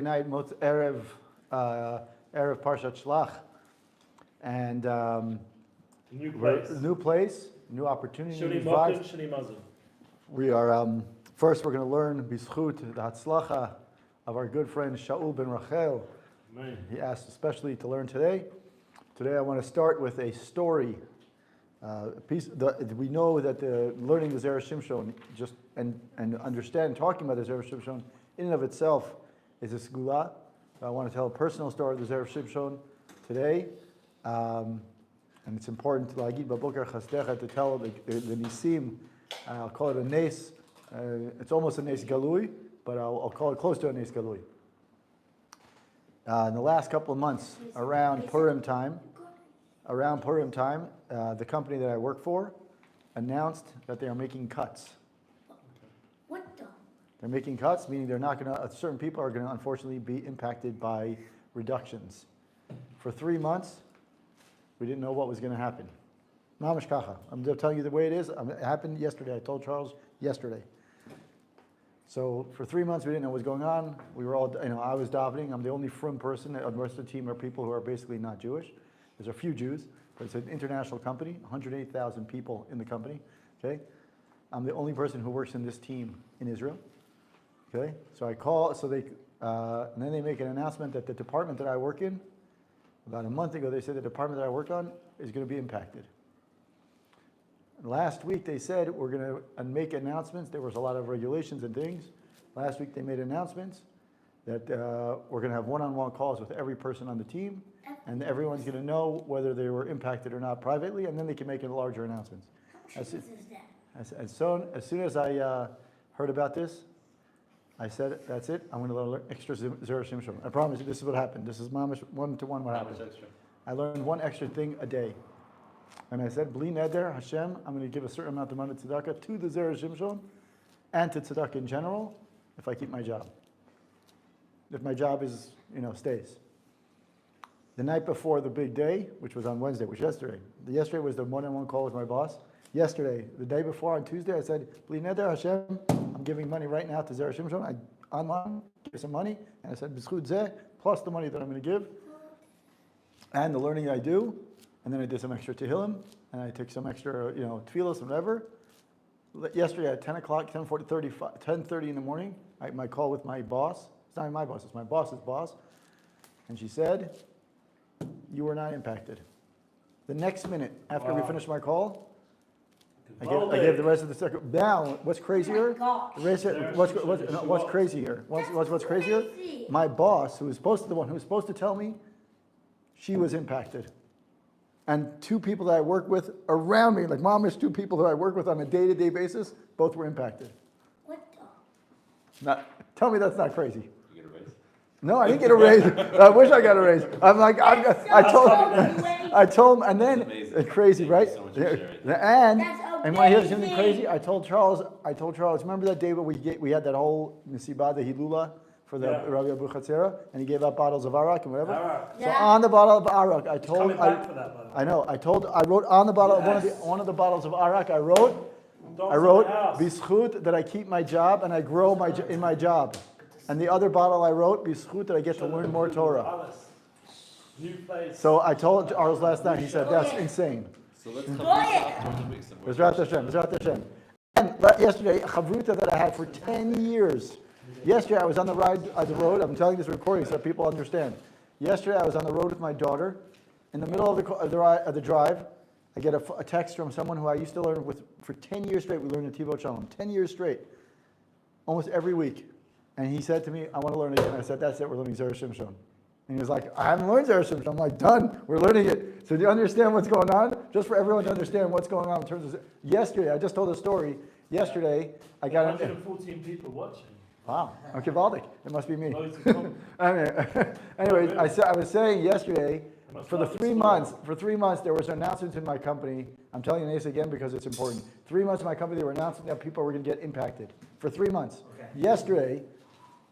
night, Erev Parshat Shelach, and new place, new opportunity, new vibes. We are first. We're going to learn B'zchut the Hatzlacha of our good friend Shaul ben Rachel. Amen. He asked especially to learn today. Today, I want to start with a story. We know that learning the Zera Shimshon and understand talking about the Zera Shimshon in and of itself is a segula. I want to tell a personal story of the Zera Shimshon today, and it's important to lagid b'boker chasdecha to tell the nisim. I'll call it a nes. It's almost a nes galui, but I'll call it close to a nes galui. In the last couple of months, around Purim time, the company that I work for announced that they are making cuts. What the? They're making cuts, meaning they're not going to. Certain people are going to unfortunately be impacted by reductions. For 3 months, we didn't know what was going to happen. Mamash kacha. I'm just telling you the way it is. It happened yesterday. I told Charles yesterday. So for 3 months, we didn't know what was going on. We were all, I was davening. I'm the only frum person. The rest of the team are people who are basically not Jewish. There's a few Jews, but it's an international company, 108,000 people in the company, okay? I'm the only person who works in this team in Israel, okay? So I call, and then they make an announcement that the department that I work in, about a month ago, they said the department that I work on is going to be impacted. Last week they said we're going to make announcements. There was a lot of regulations and things. Last week they made announcements that we're going to have one-on-one calls with every person on the team, and everyone's going to know whether they were impacted or not privately, and then they can make larger announcements. As soon as I heard about this, I said, that's it. I'm going to learn extra Zera Shimshon. I promise you, this is what happened. This is mamish one-to-one what happened. I learned one extra thing a day. And I said, Bli neder, Hashem, I'm going to give a certain amount of money tzedakah to the Zera Shimshon and to tzedakah in general if I keep my job. If my job is, stays. The night before the big day, which was on Wednesday, which was yesterday. Yesterday was the one-on-one call with my boss. Yesterday, the day before on Tuesday, I said, Bli neder, Hashem, I'm giving money right now to Zera Shimshon. Online, give some money. And I said, B'zchut zeh, plus the money that I'm going to give. And the learning I do. And then I did some extra tehillim, and I took some extra, tefillos, whatever. Yesterday at 10 o'clock, 10:30 in the morning, my call with my boss. It's not my boss, it's my boss's boss. And she said, you were not impacted. The next minute, after we finished my call, I gave the rest of the second. Now, what's crazier? What's crazier? What's crazier? My boss, who was supposed to tell me, she was impacted. And two people that I work with around me, like mom is two people who I work with on a day-to-day basis, both were impacted. What the? Tell me that's not crazy. You get a raise? No, I didn't get a raise. I wish I got a raise. I'm like, I told him, and then it's crazy, right? So much for sharing. And when I hear something crazy, I told Charles, remember that day when we had that whole Nisibah, the Hilula, for the Rabbi Abu Chatzera, and he gave out bottles of arak and whatever. So on the bottle of arak, I wrote on the bottle one of the bottles of arak. I wrote B'zchut that I keep my job and I grow in my job, and the other bottle I wrote B'zchut that I get to learn more Torah. So I told Charles last night. He said that's insane. So let's come Bezrat Hashem. And yesterday, a chavruta that I had for 10 years. Yesterday, I was on the road. I'm telling this recording so that people understand. Yesterday, I was on the road with my daughter. In the middle of the drive, I get a text from someone who I used to learn with for 10 years straight. We learned in Tivot Shalom. 10 years straight. Almost every week. And he said to me, I want to learn it again. I said, that's it. We're learning Zera Shimshon. And he was like, I haven't learned Zera Shimshon. I'm like, done. We're learning it. So do you understand what's going on? Just for everyone to understand what's going on in terms of... Yesterday, I just told a story. Yesterday, I got... 114 people watching. Wow, okay, Valdik. It must be me. Anyway, I was saying yesterday, for 3 months, there was an announcement in my company. I'm telling you this again because it's important. 3 months in my company, they were announcing that people were going to get impacted. For 3 months. Okay. Yesterday,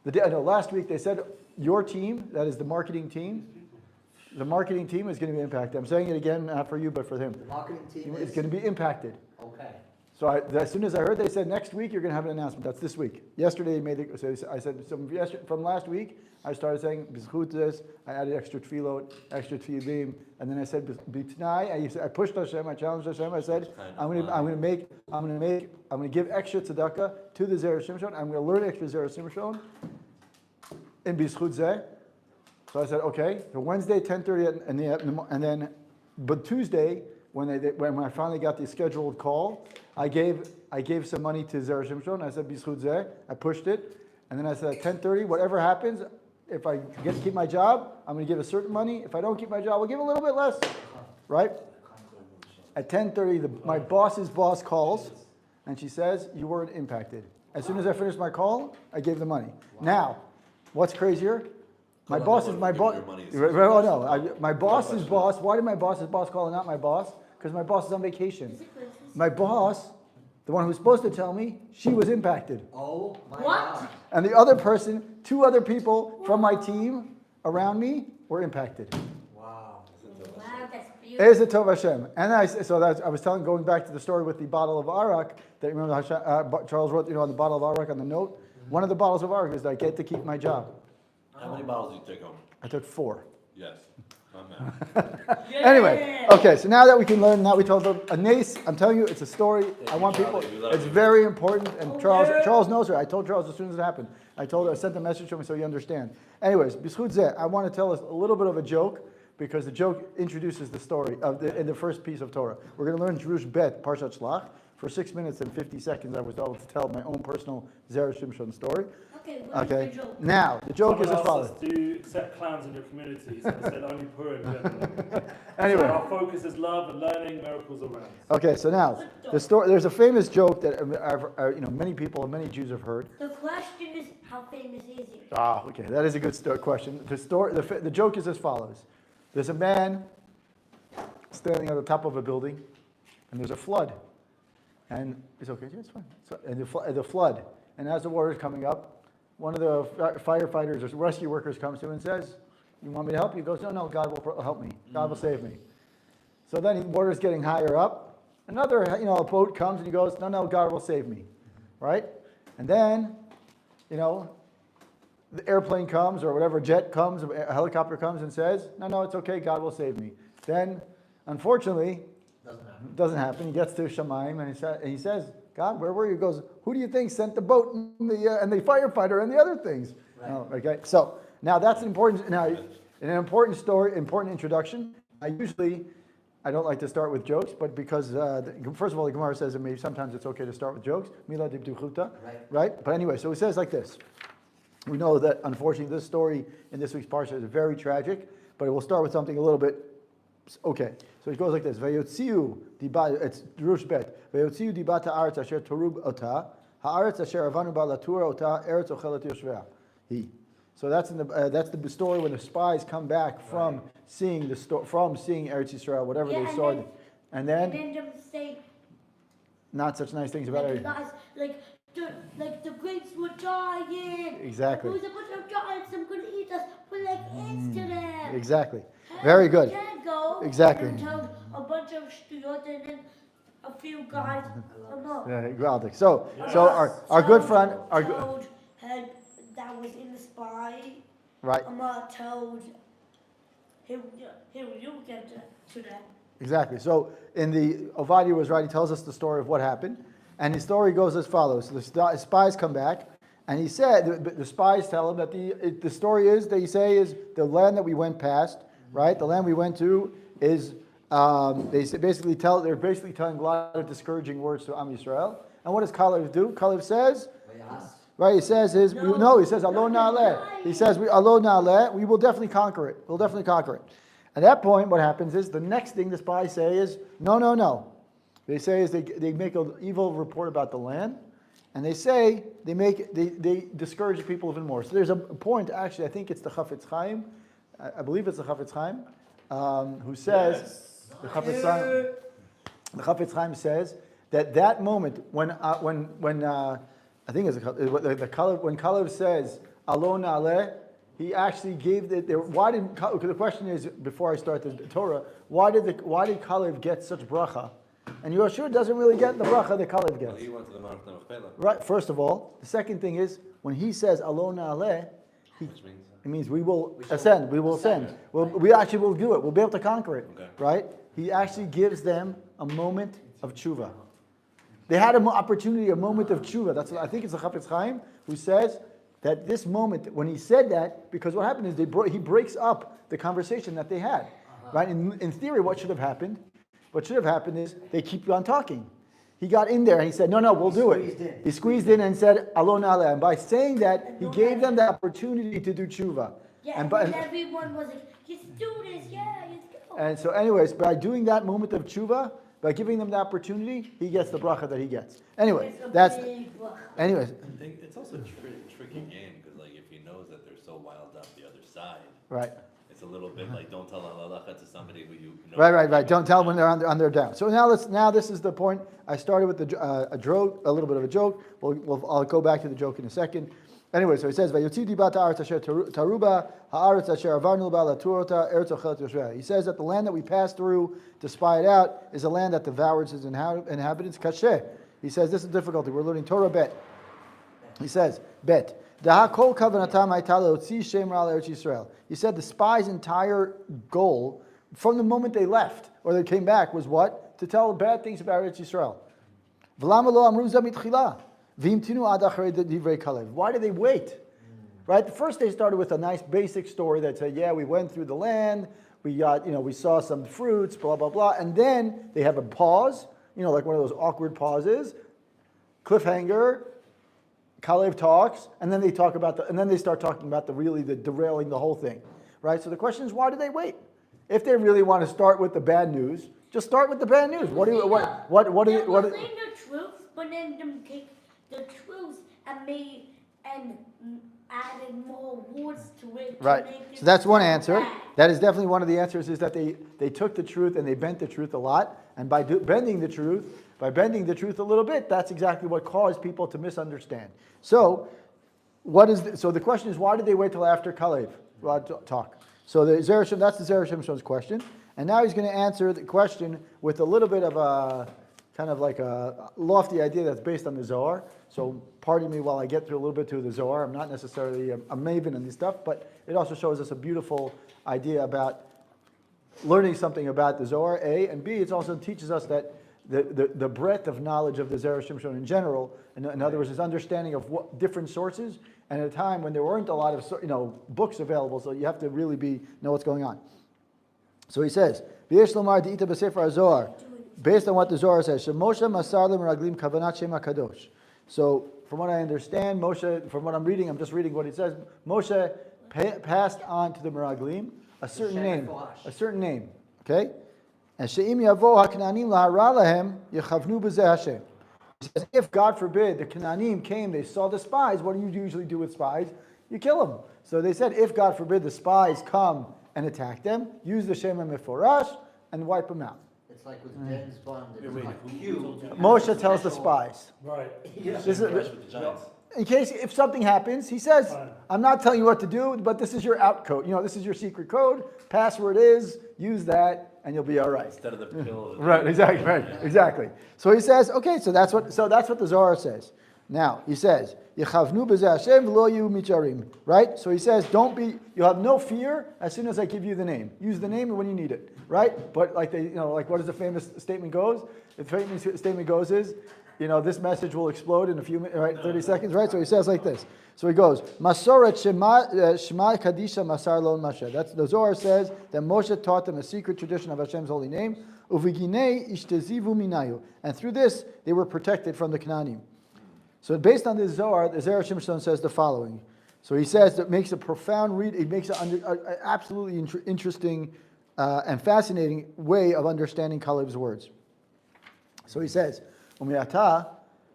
last week, they said, your team, that is the marketing team is going to be impacted. I'm saying it again, not for you, but for him. The marketing team is going to be impacted. Okay. So as soon as I heard, they said next week you're going to have an announcement. That's this week. Yesterday they made it. So I said from last week I started saying b'zchut this. I added extra tefillot, extra tefillim, and then I said b'tnai. I pushed Hashem. I challenged Hashem. I said I'm going to give extra tzedakah to the Zera Shimshon. I'm going to learn extra Zera Shimshon in b'zchut zeh. So I said okay. So Wednesday 10:30 and then but Tuesday when I finally got the scheduled call. I gave some money to Zera Shimshon. I said b'zchut zeh. I pushed it, and then I said at 10:30, whatever happens, if I get to keep my job, I'm going to give a certain money. If I don't keep my job, I'll give a little bit less, right? At 10:30, my boss's boss calls, and she says you weren't impacted. As soon as I finished my call, I gave the money. Now, what's crazier? My boss is my boss. Oh no, my boss's boss. Why did my boss's boss call and not my boss? Because my boss is on vacation. My boss, the one who was supposed to tell me, she was impacted. Oh my What? God. And the other person, two other people from my team around me were impacted. Wow. Wow, that's beautiful. Is it Tov Hashem? And I was going back to the story with the bottle of arak. That remember Charles wrote, on the bottle of arak on the note. One of the bottles of arak is that I get to keep my job. How many bottles do you take home? I took 4. Yes. I'm out. Anyway, okay, so now that we can learn, now we told them a nace. I'm telling you, it's a story. I want people. It's very important. And Charles knows her. I told Charles as soon as it happened. I sent a message to him so you understand. Anyways, b'zchut zeh, I want to tell us a little bit of a joke because the joke introduces the story in the first piece of Torah. We're going to learn Jerush Bet, Parshat Shelach. For 6 minutes and 50 seconds, I was able to tell my own personal Zera Shimshon story. Okay, what is the joke? Now, the joke is as follows. Someone asked us to set clans in your communities, and said only Purim. Anyway. So our focus is love and learning miracles around. Okay, so now, the story. There's a famous joke that many people, many Jews have heard. The question is, how famous is he? Ah, okay, that is a good question. The joke is as follows. There's a man standing at the top of a building, and there's a flood. And it's okay, yeah, it's fine. And the flood, and as the water is coming up, one of the firefighters or rescue workers comes to him and says, "You want me to help you?" He goes, "No, God will help me. God will save me." So then the water's getting higher up. Another, a boat comes and he goes, "No, God will save me," right? And then, the airplane comes or whatever jet comes, a helicopter comes and says, "No, it's okay. God will save me." Then, unfortunately, doesn't happen. He gets to Shamayim and he says, "God, where were you?" He goes, "Who do you think sent the boat and the firefighter and the other things?" Right. Oh, okay, so now that's important. Now, in an important story, important introduction. I don't like to start with jokes, but because first of all, the Gemara says that maybe sometimes it's okay to start with jokes. Mila dibduchuta, right? But anyway, so it says like this. We know that unfortunately this story in this week's Parshat is very tragic, but it will start with something a little bit okay. So it goes like this. Vayotziu diba, it's Jerush Bet. Vayotziu dibat ha'aretz asher torub ota, ha'aretz asher avanu ba latura ota, eretz ochelet yoshvea. So that's the story when the spies come back from seeing Eretz Yisrael, whatever they saw, and then them say, not such nice things about it. guys, the grapes were dying. Exactly. There was a bunch of giants. I'm going to eat us. We're like ants to them. Exactly. Very good. Can't go Exactly. and told a bunch of shtuyot and then a few guys. Yeah, Galdic. So our good friend, told her that was in the spy. right? Told him, you get to that. Exactly. So in the Ovadia was right. He tells us the story of what happened, and his story goes as follows. So the spies come back, and he said the spies tell him that the story is they say is the land that we went past, right? The land we went to is they're basically telling a lot of discouraging words to Am Yisrael. And what does Kalev do? Kalev says, right? He says he says Alo Na'aleh. He says Alo Na'aleh. We will definitely conquer it. We'll definitely conquer it. At that point, what happens is the next thing the spies say is no. They say is they make an evil report about the land, and they say they discourage the people even more. So there's a point actually. I think it's the Chafetz Chaim. I believe it's the Chafetz Chaim who says the Chafetz Chaim says that moment when I think it's when Kalev says Alo Na'aleh, he actually gave why did the question is before I start the Torah, why did Kalev get such bracha And Yeshua doesn't really get the bracha that Kalev Well, gets. he went to the Mount Mechpelah, Right, first of all. The second thing is, when he says, Alo Na'aleh, which means, it means we will We shall ascend, we will ascend. ascend. We actually will do it. We'll be able to conquer it. Okay. Right? He actually gives them a moment of tshuva. They had an opportunity, a moment of tshuva. That's I think it's the Chafetz Chaim who says that this moment, when he said that, because what happened is he breaks up the conversation that they had. Right? In theory, what should have happened? What should have happened is they keep on talking. He got in there and he said, no, we'll do squeezed in. it. He squeezed in and said, Alon Ale. And by saying that, he gave them the opportunity to do tshuva. Yeah, And and everyone was like, let's do this, yeah, let's go. And so anyways, by doing that moment of tshuva, by giving them the opportunity, he gets the bracha that he gets. Anyway, It's a that's, big bracha. anyways, I think it's also a tricky game, because like, if he knows that they're so wild up the other side, right. it's a little bit like, don't tell halacha to somebody who you know. Right. Don't tell them when they're on their down. So now this is the point. I started with a little bit of a joke. I'll go back to the joke in a second. Anyway, so he says, "Vayotzi dibat haaretz asher taruba haaretz asher avarnu ba laturota eretz ochelet yoshveh." He says that the land that we passed through to spy it out is a land that devours its inhabitants. Kasheh. He says this is difficulty. We're learning Torah bet. He says bet. Daha kol kavanatam hayta leotzi shem ra le'eretz Yisrael. He said the spies' entire goal from the moment they left or they came back was what? To tell bad things about Eretz Yisrael. V'lama lo amru za mitchila. V'imtinu ad acharei divrei Kalev. Why did they wait? Right? First they started with a nice basic story that said, yeah, we went through the land, we got, we saw some fruits, blah, blah, blah. And then they have a pause, like one of those awkward pauses, cliffhanger, Kalev talks, and then they start talking about the derailing the whole thing. Right? So the question is, why did they wait? If they really want to start with the bad news, just start with the bad news. What They're saying the truth, but then them take the truth and added more words to it. Right. So that's one answer. That is definitely one of the answers, is that they took the truth and they bent the truth a lot. And by bending the truth a little bit, that's exactly what caused people to misunderstand. So, so the question is, why did they wait till after Kalev talk? So that's the Zera Shimshon's question. And now he's going to answer the question with a little bit of a kind of like a lofty idea that's based on the Zohar. So pardon me while I get through a little bit through the Zohar. I'm not necessarily a maven in this stuff, but it also shows us a beautiful idea about learning something about the Zohar, A, and B, it also teaches us that the breadth of knowledge of the Zera Shimshon in general, in other words, his understanding of what different sources, and at a time when there weren't a lot of books available, so you have to really know what's going on. So he says, "V'yesh lomar di'ita b'sefer Zohar," based on what the Zohar says, "Shemoshe masar le'meraglim kavanat Shem HaKadosh." So, from what I understand, Moshe, from what I'm reading, I'm just reading what it says. Moshe passed on to the meraglim a certain name, okay? And she'im yavo haknanim lahara lahem yechavnu b'zeh Hashem. He says, if God forbid the Canaanim came, they saw the spies. What do you usually do with spies? You kill them. So they said, if God forbid the spies come and attack them, use the Shema Meforash and wipe them out. It's like with James Bond. Wait, You. Moshe tells the spies. right. This is, with the giants. in case if something happens, he says, I'm not telling you what to do, but this is your out code. This is your secret code. Password is, use that, and you'll be all right. Instead of the pill. Right, exactly. So he says, okay, so that's what the Zohar says. Now, he says, Yechavnu b'zeh Hashem v'lo yu mitzarim. Right? So he says, you'll have no fear as soon as I give you the name. Use the name when you need it. Right? But like what does the famous statement goes? The famous statement goes is, this message will explode in a few minutes, right? 30 seconds, right? So he says like this. So he goes, Masoret Shema Kadisha Masar Lon Moshe. That's the Zohar says that Moshe taught them a secret tradition of Hashem's holy name. Uviginei ishtezivu minayu. And through this, they were protected from the Canaanim. So based on this Zohar, the Zera Shimshon says the following. So he says that makes a profound read. It makes an absolutely interesting and fascinating way of understanding Kalev's words. So he says, "Umiata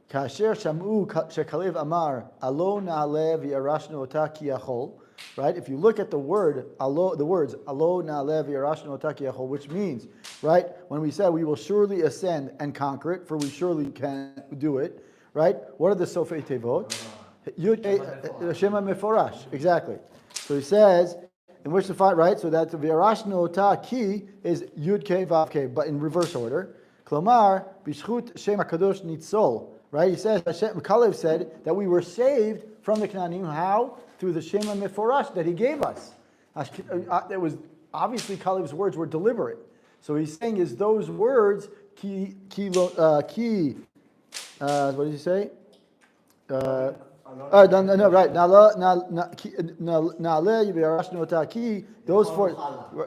kasher shamu shekalev amar alo na'aleh v'yarashnu ota ki yachol." Right? If you look at the words alo na'aleh v'yarashnu ota ki yachol, which means, right, when we say we will surely ascend and conquer it, for we surely can do it. Right? What are the Sofei Tevot? Shema Meforash. Exactly. So he says, in which to find, right? So that the V'yarashnu ota ki is Yud Ke Vav Ke, but in reverse order. Klomar, Bishchut Shem HaKadosh Nitzol. Right? He says, Kalev said that we were saved from the Canaanim. How? Through the Shem HaMeforash that he gave us. It was obviously Kalev's words were deliberate. So he's saying is those words, what did he say? No, right. Those four,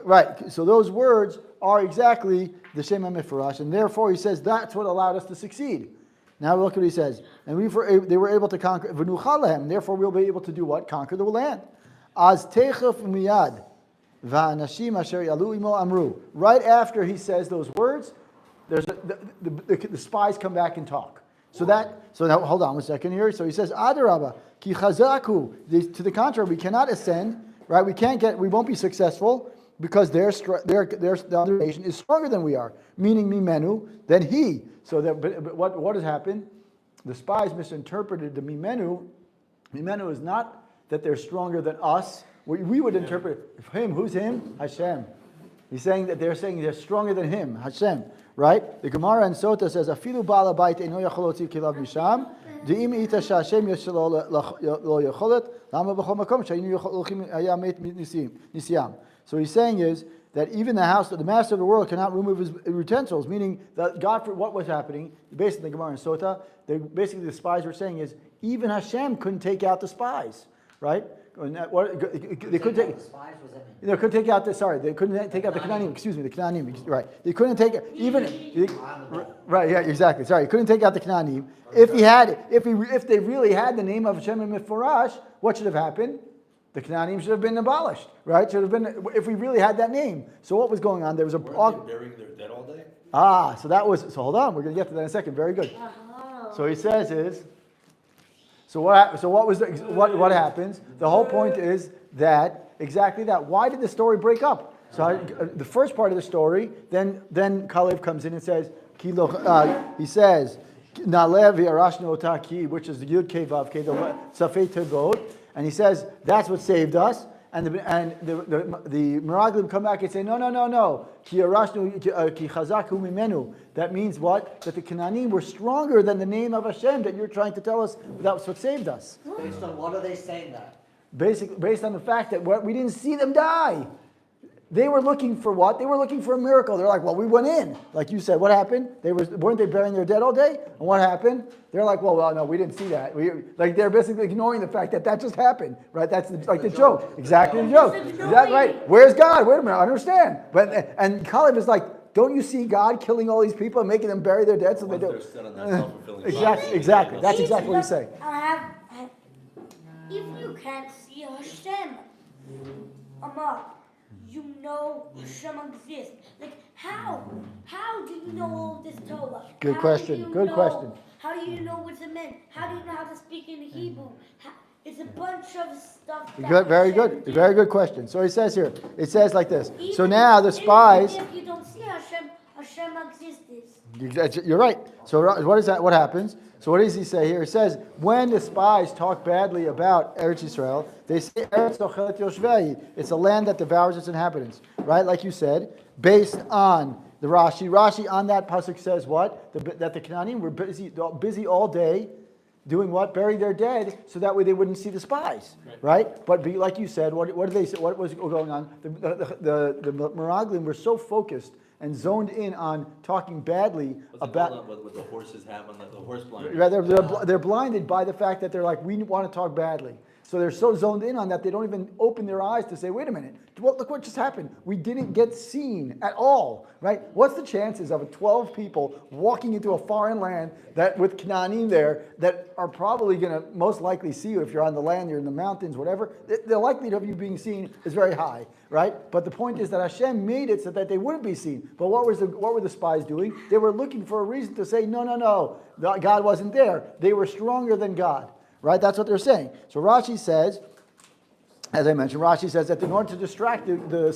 right. So those words are exactly the Shem HaMeforash, and therefore he says that's what allowed us to succeed. Now look what he says. And they were able to conquer, and therefore we'll be able to do what? Conquer the land. Az techef miyad va'anashim asher yalu imo amru. Right after he says those words, the spies come back and talk. So now hold on 1 second here. So he says, Adarabba, ki chazaku. To the contrary, we cannot ascend, right? We won't be successful because their the other nation is stronger than we are. Meaning mimenu, than he. So but what has happened? The spies misinterpreted the mimenu. Mimenu is not that they're stronger than us. We would interpret him. Who's him? Hashem. He's saying that they're stronger than him, Hashem, right? The Gemara in Sota says, "Afilu ba'al habayit eino yachol lotzi kilav misham, de'im ita she'Hashem yeshlo lo yacholet, lama b'chol makom she'ayinu yocholchim hayamet nisiyam." So he's saying is that even the master of the world cannot remove his utensils, meaning that God, for what was happening, basically the Gemara in Sota, basically the spies were saying is even Hashem couldn't take out the spies, right? They couldn't take. They couldn't take out the. Sorry, they couldn't take out the Canaanim. Excuse me, the Canaanim. Right, they couldn't take even. Right, yeah, exactly. Sorry, he couldn't take out the Canaanim. If they really had the name of Hashem and Meforash, what should have happened? The Canaanim should have been abolished. Right, should have been if we really had that name. So what was going on? There was a. Weren't they burying their dead all day? So that was. So hold on, we're going to get to that in a second. Very good. So he says is. So what happens? The whole point is that exactly that. Why did the story break up? So the first part of the story, then Kalev comes in and says, he says, Nalev yarashnu otaki, which is the Yud Kei Vav Kei, the Safei Tevot, and he says that's what saved us. And the Meraglim come back and say, no. Ki yarashnu ki chazaku mimenu. That means what? That the Canaanim were stronger than the name of Hashem that you're trying to tell us that's what saved us. Based on what are they saying that? Based on the fact that we didn't see them die. They were looking for what? They were looking for a miracle. They're like, well, we went in. Like you said, what happened? Weren't they burying their dead all day? And what happened? They're like, well, no, we didn't see that. They're basically ignoring the fact that just happened, right? That's the joke. Exactly the joke. Is that right? Where's God? Wait a minute, I understand. And Kalev is like, don't you see God killing all these people and making them bury their dead so they do? Exactly. That's exactly what he's saying. If you can't see Hashem, Amar, you know Hashem exists. Like how? How do you know all this Torah? Good question. How do you know what's it meant? How do you know how to speak in Hebrew? It's a bunch of stuff. Very good question. So he says here, it says like this. So now the spies. If you don't see Hashem, Hashem exists. You're right. So what is that? What happens? So what does he say here? He says, when the spies talk badly about Eretz Yisrael, they say Eretz Ochelet Yoshvei. It's a land that devours its inhabitants. Right? Like you said, based on the Rashi. Rashi on that pasuk says what? That the Canaanim were busy all day doing what? Burying their dead, so that way they wouldn't see the spies. Right? But like you said, what did they say? What was going on? The Meraglim were so focused and zoned in on talking badly about what the horses have on the horse blind. Yeah, they're blinded by the fact that they're like, we want to talk badly. So they're so zoned in on that they don't even open their eyes to say, wait a minute, look what just happened. We didn't get seen at all, right? What's the chances of 12 people walking into a foreign land that with Canaanim there that are probably going to most likely see you if you're on the land, you're in the mountains, whatever. The likelihood of you being seen is very high, right? But the point is that Hashem made it so that they wouldn't be seen. But what were the spies doing? They were looking for a reason to say, no, God wasn't there. They were stronger than God. Right? That's what they're saying. So Rashi says, as I mentioned, Rashi says that in order to distract the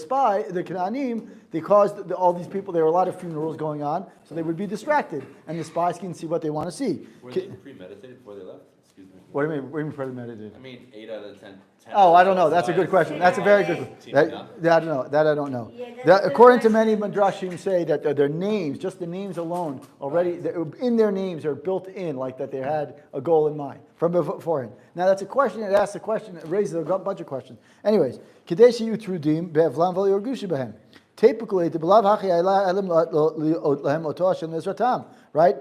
Canaanim, they caused all these people, there were a lot of funerals going on, so they would be distracted, and the spies can see what they want to see. Were they premeditated before they left? Excuse me. What do you mean premeditated? I mean, 8 out of 10. Oh, I don't know. That's a good question. That's a very good question. Teaming up. I don't know. That I don't know. Yeah, that's That, the according to question. many Midrashim say that their names, just the names alone, already in their names are built in, like that they had a goal in mind from beforehand. Now that's a question. It asks a question. It raises a bunch of questions. Anyways, Kadeshi Utrudim Bevlam V'Yorgushu Behem. Typically, the belav hachi elam lahem oto Hashem Ezratam. Right?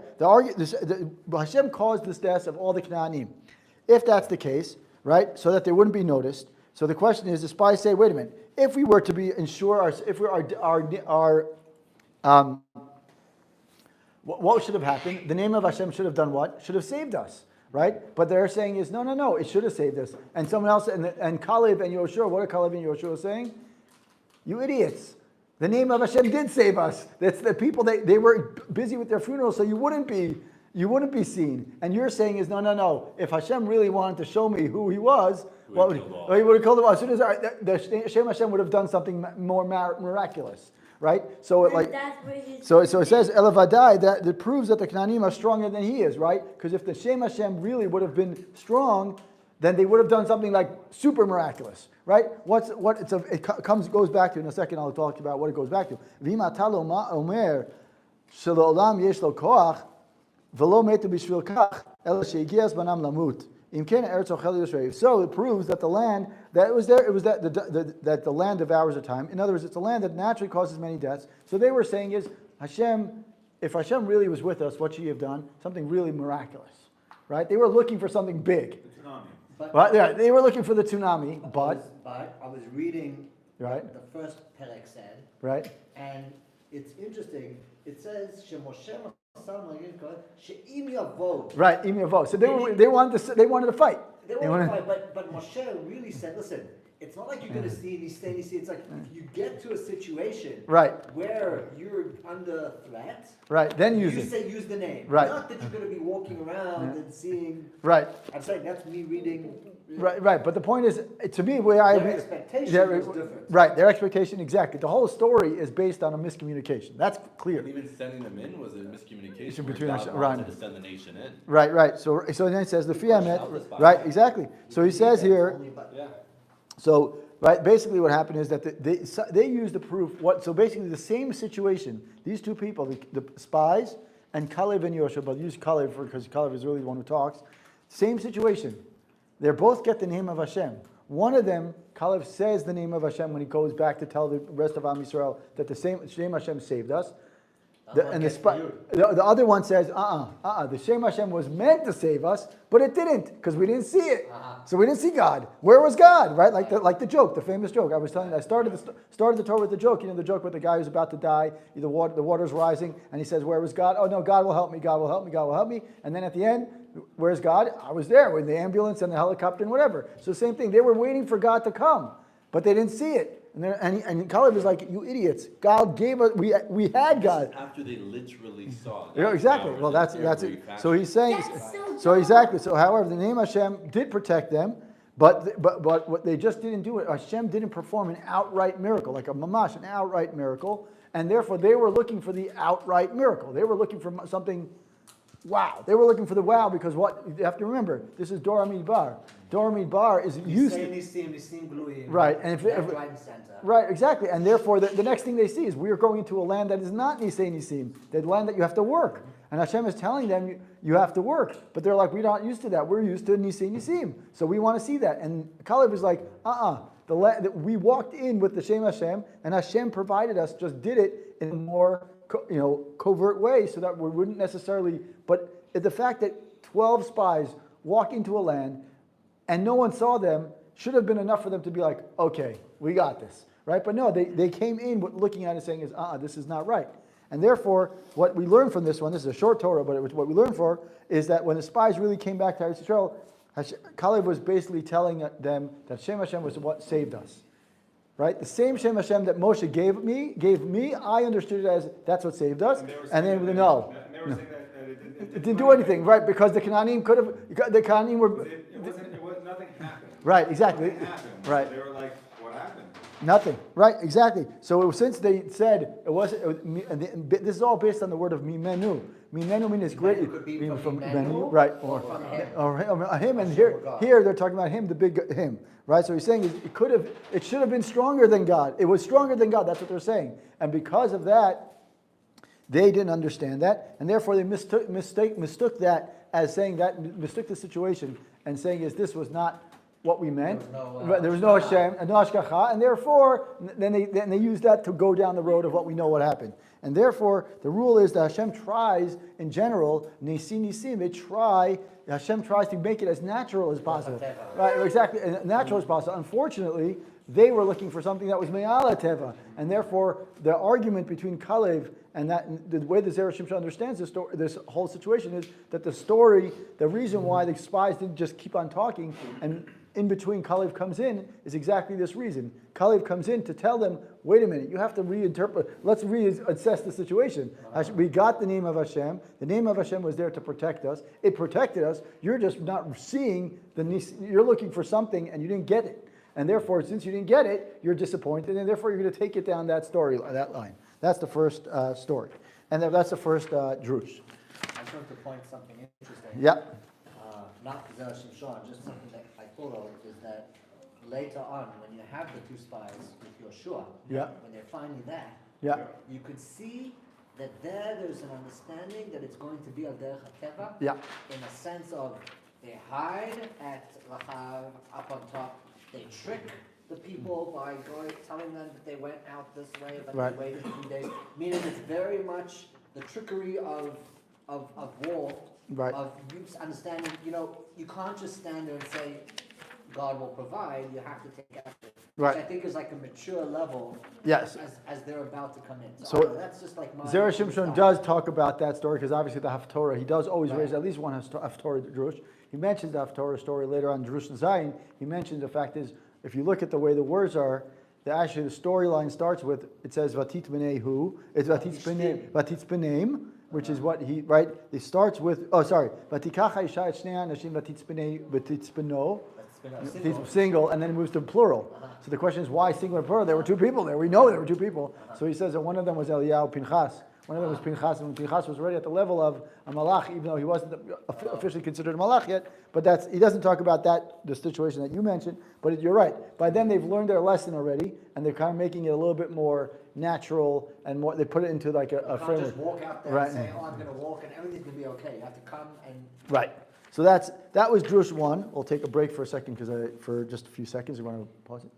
Hashem caused this death of all the Canaanim. If that's the case, right, so that they wouldn't be noticed. So the question is, the spies say, wait a minute, if we were to be what should have happened? The name of Hashem should have done what? Should have saved us, right? But they're saying is, no, it should have saved us. And someone else, and Caleb and Yoshua, what are Caleb and Yoshua saying? You idiots. The name of Hashem did save us. That's the people, they were busy with their funeral, so you wouldn't be seen. And you're saying is, no. If Hashem really wanted to show me who he was, he would have killed them all. As soon as the Shem Hashem would have done something more miraculous, right? So it says Elavadai, that proves that the Canaanim are stronger than he is, right? Because if the Shem Hashem really would have been strong, then they would have done something like super miraculous, right? Goes back to, in a second I'll talk about what it goes back to. V'im atalo ma omer she'lo'olam yesh lo koach v'lo metu b'shvil kach ela she'egias banam lamut. Im ken eretz ochel Yisrael. So it proves that the land that was there, it was that the land devours a time. In other words, it's a land that naturally causes many deaths. So they were saying is, Hashem, if Hashem really was with us, what should he have done? Something really miraculous, right? They were looking for something big. But yeah, they were looking for the tsunami, but I was reading right, what the first Perek said, right, and it's interesting. It says Shemoshe She'im Yavod. right, Im Yavo. So they wanted to fight. They wanted to fight, but Moshe really said, listen, it's not like you're going to see and you stay and you see. It's like you get to a situation Right. where you're under threat. Right, then use the name. Right. Not that you're going to be walking around and seeing. Right. I'm saying that's me reading. Right. But the point is, to me, where I Their expectation was different. Right, their expectation, exactly. The whole story is based on a miscommunication. That's clear. And even sending them in was a miscommunication Between where us- God right. wanted to send the nation in. Right. So then it says the Push out the Fiamet. spies. Right, exactly. So he says here. Yeah. So, right, basically what happened is that they used the proof. So basically the same situation, these two people, the spies and Caleb and Yoshua, but use Caleb because Caleb is really the one who talks. Same situation. They both get the name of Hashem. One of them, Caleb says the name of Hashem when he goes back to tell the rest of Am Yisrael that the same Hashem saved us. The other one says, the Shem Hashem was meant to save us, but it didn't, because we didn't see it. So we didn't see God. Where was God? Right? Like the joke, the famous joke. I was telling you, I started the Torah with the joke. You know, the joke with the guy who's about to die, the water's rising, and he says, where was God? Oh no, God will help me, God will help me, God will help me. And then at the end, where's God? I was there with the ambulance and the helicopter and whatever. So same thing. They were waiting for God to come, but they didn't see it. And Caleb is like, you idiots! God gave us. We had God. After they literally saw. Yeah, exactly. Well, that's it. So he's saying. That's So exactly. So however, the name Hashem did protect them, but what they just didn't do it. Hashem didn't perform an outright miracle, like a mamash, an outright miracle, and therefore they were looking for the outright miracle. They were looking for something. Wow. They were looking for the wow because what you have to remember, this is Dor Midbar. Dor Midbar is used to. Right. And right, exactly. And therefore the next thing they see is we are going into a land that is not Nisei Nisim, the land that you have to work. And Hashem is telling them you have to work. But they're like, we're not used to that. We're used to Nisei Nisim. So we want to see that. And Caleb is like, we walked in with the Shem Hashem, and Hashem provided us, just did it in a more covert way so that we wouldn't necessarily, but the fact that 12 spies walk into a land and no one saw them should have been enough for them to be like, okay, we got this, right? But no, they came in looking at it saying is, this is not right. And therefore, what we learn from this one, this is a short Torah, but what we learn for is that when the spies really came back to Eretz Yisrael, Caleb was basically telling them that Shem Hashem was what saved us. Right? The same Shem Hashem that Moshe gave me, I understood it as that's what saved us. And they were no. It didn't do anything, right? Because the Canaanim could have, the Canaanim were. Nothing happened. Right, exactly. Nothing happened. Right. So they were like, what happened? Nothing. Right, exactly. So since they said it wasn't, this is all based on the word of mimenu. Mimenu means great. Mimenu could be from menu, Emmanuel right? or from him. Or him, and Hashem or God. here they're talking about him, the big him. Right? So he's saying it should have been stronger than God. It was stronger than God. That's what they're saying. And because of that, they didn't understand that, and therefore they mistook that as saying that, mistook the situation and saying this was not what we meant. There was no Hashem and no Ashgacha, and therefore then they use that to go down the road of what we know what happened. And therefore the rule is that Hashem tries in general, Hashem tries to make it as natural as possible. Right, exactly, natural as possible. Unfortunately, they were looking for something that was me'ala teva, and therefore the argument between Kalev and that the way the Zera Shimshon understands this whole situation is that the reason why the spies didn't just keep on talking, and in between Kalev comes in, is exactly this reason. Kalev comes in to tell them, wait a minute, you have to reinterpret, let's reassess the situation. We got the name of Hashem. The name of Hashem was there to protect us. It protected us. You're just not seeing you're looking for something and you didn't get it. And therefore, since you didn't get it, you're disappointed, and therefore you're going to take it down that line. That's the first story. And that's the first drush. I just want to point something interesting. Yep. Not Zera Shimshon, just something that I thought of is that later on, when you have the two spies with Yeshua, when they're finally there, you could see that there's an understanding that it's going to be al derech hateva, in a sense of they hide at Rachav up on top, they trick the people by telling them that they went out this way, but they waited 3 days. Meaning it's very much the trickery of war, of you understanding, you can't just stand there and say, God will provide, you have to take action. Which I think is like a mature level as they're about to come in. So that's just like my... Zera Shimshon does talk about that story, because obviously the Haftorah, he does always raise at least one Haftorah Drush. He mentions the Haftorah story later on in Drush Zayin. He mentions the fact is, if you look at the way the words are, actually the storyline starts with, it says Vatit B'nei it's Vatit B'neim, which is what he, right? It starts with, Vatikach Ha'isha et Shnei Anashim Vatit B'no, single, and then it moves to plural. So the question is, why singular plural? There were two people there. We know there were two people. So he says that one of them was Eliyahu Pinchas. One of them was Pinchas, and Pinchas was already at the level of a malach, even though he wasn't officially considered a malach yet. But he doesn't talk about the situation that you mentioned. But you're right. By then they've learned their lesson already, and they're kind of making it a little bit more natural and more. They put it into like a framework. You can't just walk out there and say, I'm going to walk, and everything's going to be okay. You have to come and... Right. So that was Drush 1. We'll take a break for a second, for just a few seconds. You want to pause it?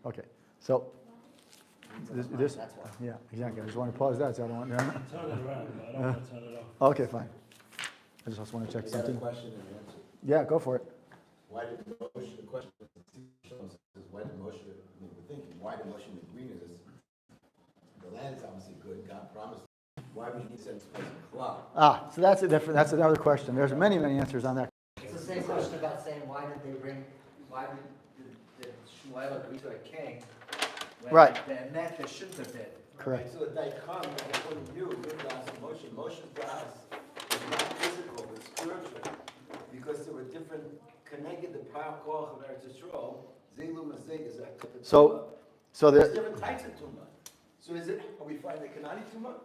Okay. So. This? Yeah, exactly. I just want to pause that. So I don't want. Turn it around. I don't want to turn it off. Okay, fine. I just want to check something. Got a question and answer. Yeah, go for it. Why did Moshe? The question is, why did Moshe? We're thinking, why did Moshe agree to this? The land is obviously good. God promised. Why would he send this place a cloud? So that's another question. There's many answers on that. It's the same question about saying, why did Shmuel agree to a king? When the net they shouldn't have been. Correct. So the daikon, according to you, Moshe's das is not physical, it's spiritual. Because there were different connected the power koch of Eretz Yisrael, Zelu Mazig is that. So there's different types of tumah. So are we fighting the Kanani tumah?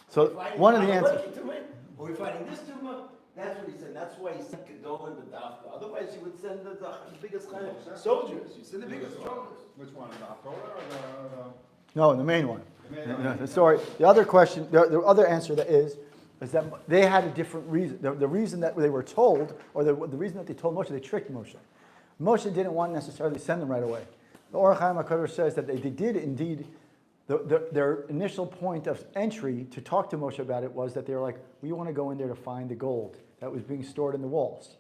So one of the answers. Are we fighting this tumah? That's what he said. That's why he sent Kedol and the Dafka. Otherwise, you would send the biggest kind of soldiers. You send the biggest soldiers. Which one, the Torah or the... No, the main one. The story. The other question, the other answer that is that they had a different reason. The reason that they were told, or the reason that they told Moshe, they tricked Moshe. Moshe didn't want to necessarily send them right away. The Orach Chaim HaKadosh says that they did indeed. Their initial point of entry to talk to Moshe about it was that they were like, we want to go in there to find the gold that was being stored in the walls.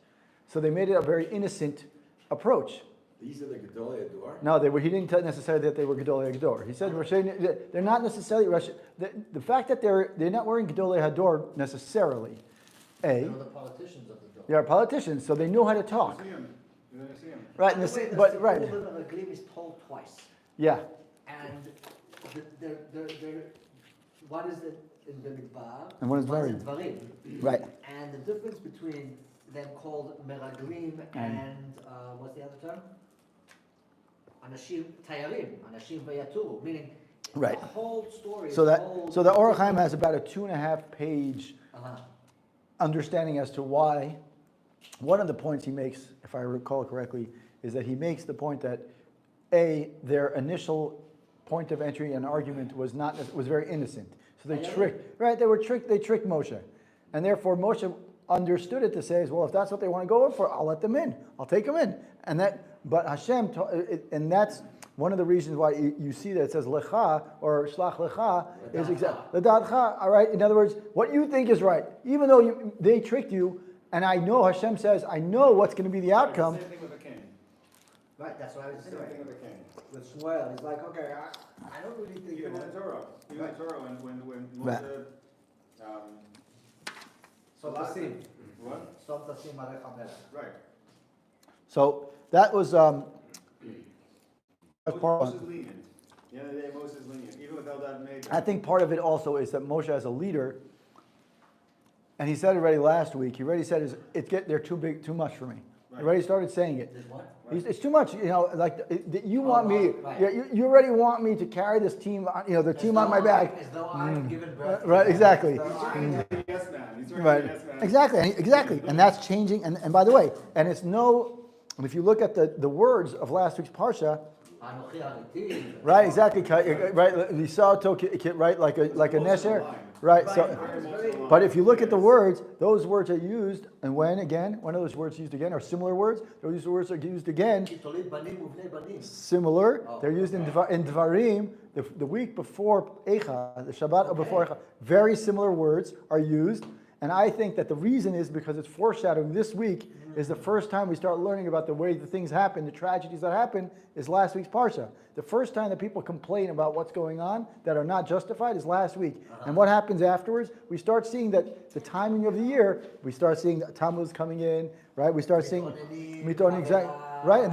So they made it a very innocent approach. These are the Gedolei Hador? No, he didn't tell necessarily that they were Gedolei Hador. He said they're not necessarily the fact that they're not wearing Gedolei Hador necessarily. They're the politicians of the Dor. They are politicians, so they know how to talk. You didn't see him. Right, right. The Meraglim is told twice. Yeah. And they're one is in the Midbar, And one is Dvarim. Right. And the difference between them called Meraglim and what's the other term? Anashim Tayarim, Anashim Vayaturu, meaning Right. the whole story. So the whole the Orach Chaim has about a 2.5 page Uh-huh. understanding as to why. One of the points he makes, if I recall correctly, is that he makes the point that their initial point of entry and argument was very innocent. So they tricked Moshe. And therefore Moshe understood it to say, well, if that's what they want to go for, I'll let them in. I'll take them in. But Hashem, and that's one of the reasons why you see that it says lecha or shlach lecha is exactly ledadcha. All right. In other words, what you think is right, even though they tricked you, and I know Hashem says, I know what's going to be the outcome. Same thing with the king. Right, that's what I was Same saying. thing with the king. With Shmuel, he's like, okay, I don't really think Even in that. the Torah. Even in the Torah, when Right. Moshe, Sot Tasim. what? Sot Tasim Alech HaMelech. Right. So that was that's part Moses lenient. The end of the day, Moses lenient, even without that major. I think part of it also is that Moshe as a leader, and he said it already last week, he already said they're too big, too much for me. He already started saying it. There's what? It's too much, you want me, right. yeah, you already want me to carry this team, the team on my back. As though I've given birth. to Right, them. exactly. As though I- He's a yes man. He's already Right, a yes man. exactly, and that's changing, and by the way, and if you look at the words of last week's Parsha, Anochi Aniti. right, exactly, right, right, like a nesher, right, so. But if you look at the words, those words are used, and when of those words used again are similar words. Those words are used again, Tolid banim uvnei banim. similar. They're used in Dvarim, the week before Eicha, the Shabbat before Eicha. Very similar words are used, and I think that the reason is because it's foreshadowing. This week is the first time we start learning about the way the things happen, the tragedies that happen, is last week's Parsha. The first time that people complain about what's going on that are not justified is last week. And what happens afterwards? We start seeing that the timing of the year, we start seeing Tammuz coming in, right? We start seeing Miton, exactly, right? And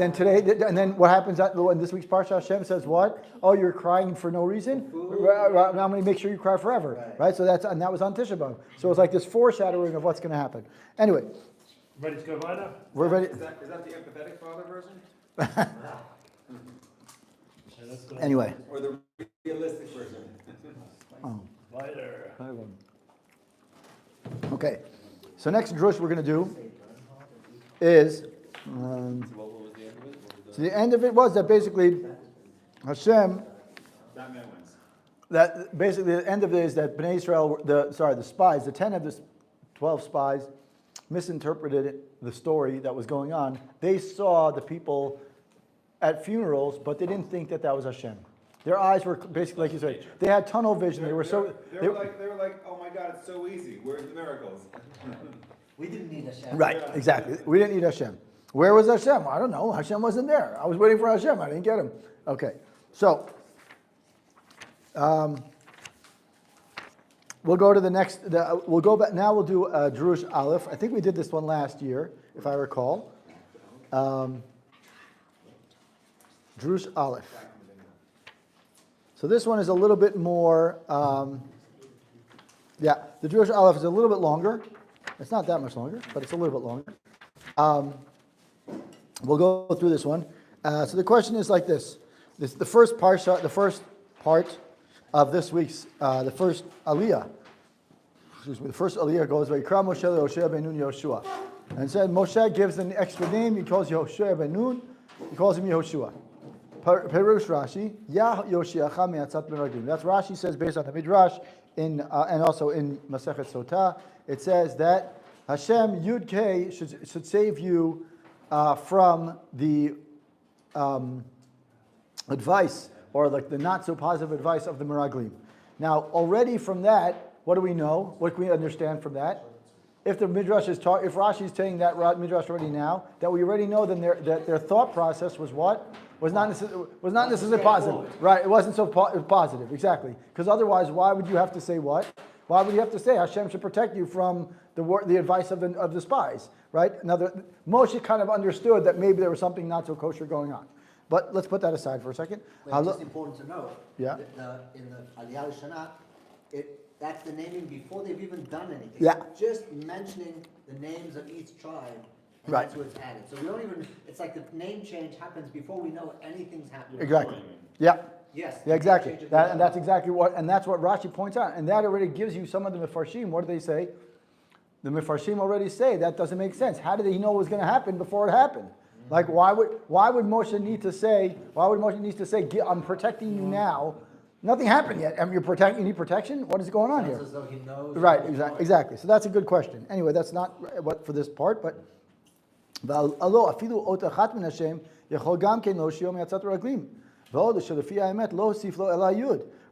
then what happens in this week's Parsha? Hashem says what? Oh, you're crying for no reason? Right, I'm going to make sure you cry forever, right? So that was on Tisha B'Av. So it's like this foreshadowing of what's going to happen. Anyway, Ready to go weiter? we're ready. Is that the empathetic father version? Ja, let's go. Anyway. Or the realistic version. Weiter. Okay, so next drush we're going to do is, What was the end of it? so the end of it was that basically Hashem, Batman wins. that basically the end of it is that Bnei Israel, the spies, the 10 of the 12 spies misinterpreted the story that was going on. They saw the people at funerals, but they didn't think that was Hashem. Their eyes were basically, like you said, they had tunnel vision. They were They were like, oh my God, it's so easy. Where's the miracles? We didn't need Hashem. right, exactly. We didn't need Hashem. Where was Hashem? I don't know. Hashem wasn't there. I was waiting for Hashem. I didn't get him. Okay, so we'll go to the next. We'll go back now. We'll do Drush Aleph. I think we did this one last year, if I recall. Drush Aleph. So this one is a little bit more. The Drush Aleph is a little bit longer. It's not that much longer, but it's a little bit longer. We'll go through this one. So the question is like this. The first parsha, the first part of this week's, the first aliyah. The first aliyah goes, Vayikra Moshe leHoshea ben Nun Yehoshua. And it said Moshe gives an extra name. He calls Yehoshua ben Nun. He calls him Yehoshua. Perush Rashi, Yah Yoshiacha me'atzat meraglim. That's Rashi says based on the Midrash and also in Masechet Sotah. It says that Hashem Yud Kei should save you from the advice or like the not so positive advice of the meraglim. Now already from that, what do we know? What can we understand from that? If the Midrash if Rashi is saying that Midrash already now, that we already know then that their thought process was what? Was not necessarily positive. Right, it wasn't so positive, exactly. Because otherwise, why would you have to say what? Why would you have to say Hashem should protect you from the advice of the spies, right? Moshe kind of understood that maybe there was something not so kosher going on. But let's put that aside for a second. Well, it's just important to note. Yeah. In the Aliyah Rishonah, that's the naming before they've even done anything. Yeah. Just mentioning the names of each tribe and Right. that's where it's added. So we don't even, it's like the name change happens before we know anything's happening. Exactly. Yeah. Yes. Yeah, exactly. Name change is That, done. and that's exactly what, and that's what Rashi points out. And that already gives you some of the Mefarshim. What do they say? The Mefarshim already say that doesn't make sense. How did he know it was going to happen before it happened? Like, why would Moshe need to say, I'm protecting you now? Nothing happened yet. You need protection? What is going on Sounds here? as though he knows. Right, exactly. So that's a good question. Anyway, that's not what for this part, but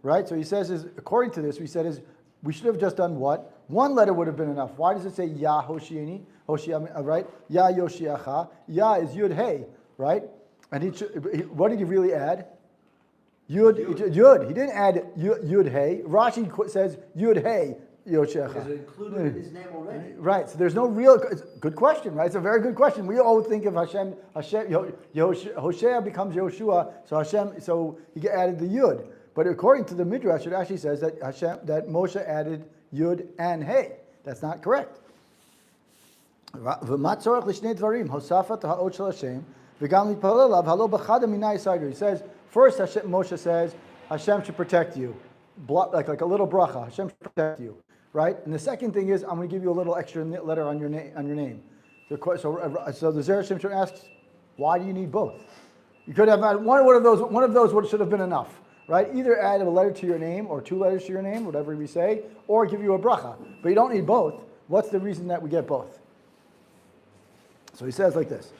right? So he says, according to this, we said is we should have just done what? One letter would have been enough. Why does it say Ya Hoshiani? Right? Ya Yoshiacha. Ya is Yud Hey, right? And what did he really add? Yud. He didn't add Yud Hey. Rashi says Yud Hey Yoshiacha. Because it included his name already. Right. So there's no real. Good question, right? It's a very good question. We all think of Hashem. Hoshea becomes Yoshua. So he added the Yud. But according to the Midrash, it actually says that Moshe added Yud and Hey. That's not correct. He says, first Moshe says, Hashem should protect you. Like a little bracha. Hashem should protect you. Right? And the second thing is, I'm going to give you a little extra letter on your name. So the Zera Shimshon asks, why do you need both? You could have had one of those should have been enough. Right? Either add a letter to your name or two letters to your name, whatever we say, or give you a bracha. But you don't need both. What's the reason that we get both? So he says like this.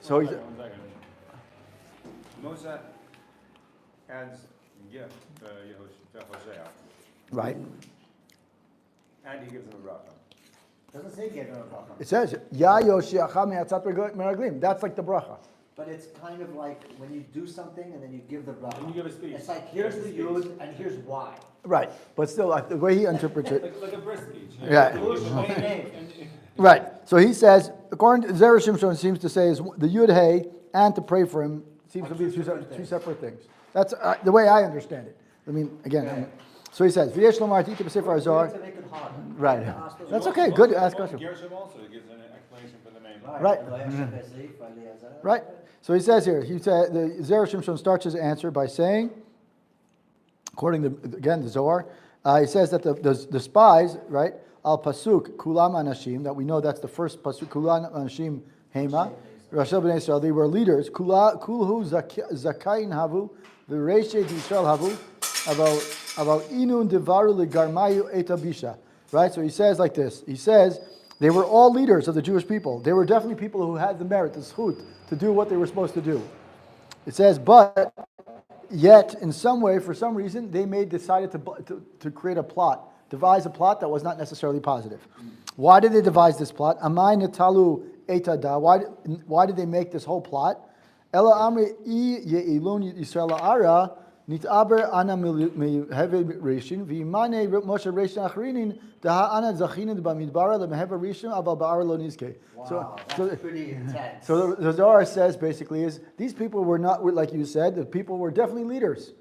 So One he second. Moshe adds gift to Hosea, right. and he gives him a bracha. Doesn't say get a bracha. It says Ya Yoshiacha me'atzat meraglim. That's like the bracha. But it's kind of like when you do something and then you give the bracha. And you give a speech. It's like here's the yud and here's why. Right. But still, the way he interprets it. Like a birth speech. Yeah. And Right. So he says, according to Zera Shimshon, seems to say is the Yud Hey and to pray for him seems to be two separate things. That's the way I understand it. I mean, again. So he says, V'yesh lomar tita b'sefer Azar. To make it harder. Right. To ask those That's questions. okay. Good. Ask question. Gershom also gives an explanation for the name. Right. Right. So he says here, the Zera Shimshon starts his answer by saying, according to, again, the Zohar, he says that the spies, right, al pasuk kulam anashim, that we know that's the first pasuk, kulam anashim hema, Rashel b'nei Israel, they were leaders, kulhu zakayin havu, v'reishe d'Yisrael havu, aval inun devaru legarmayu etabisha. Right, so he says like this, he says, they were all leaders of the Jewish people. They were definitely people who had the merit, the zchut, to do what they were supposed to do. It says, but yet, in some way, for some reason, they decided to create a plot, devise a plot that was not necessarily positive. Why did they devise this plot? Amai netalu etada. Why did they make this whole plot? Ela amri I ye'ilun Yisrael ara nitaber ana meheve reshin v'imane Moshe reshin achrinin daha ana zachinin b'midbara lemeheve reshin aval ba'ar lo nizke. Wow, that's pretty intense. So the Zohar says basically is these people were not, like you said, the people were definitely leaders.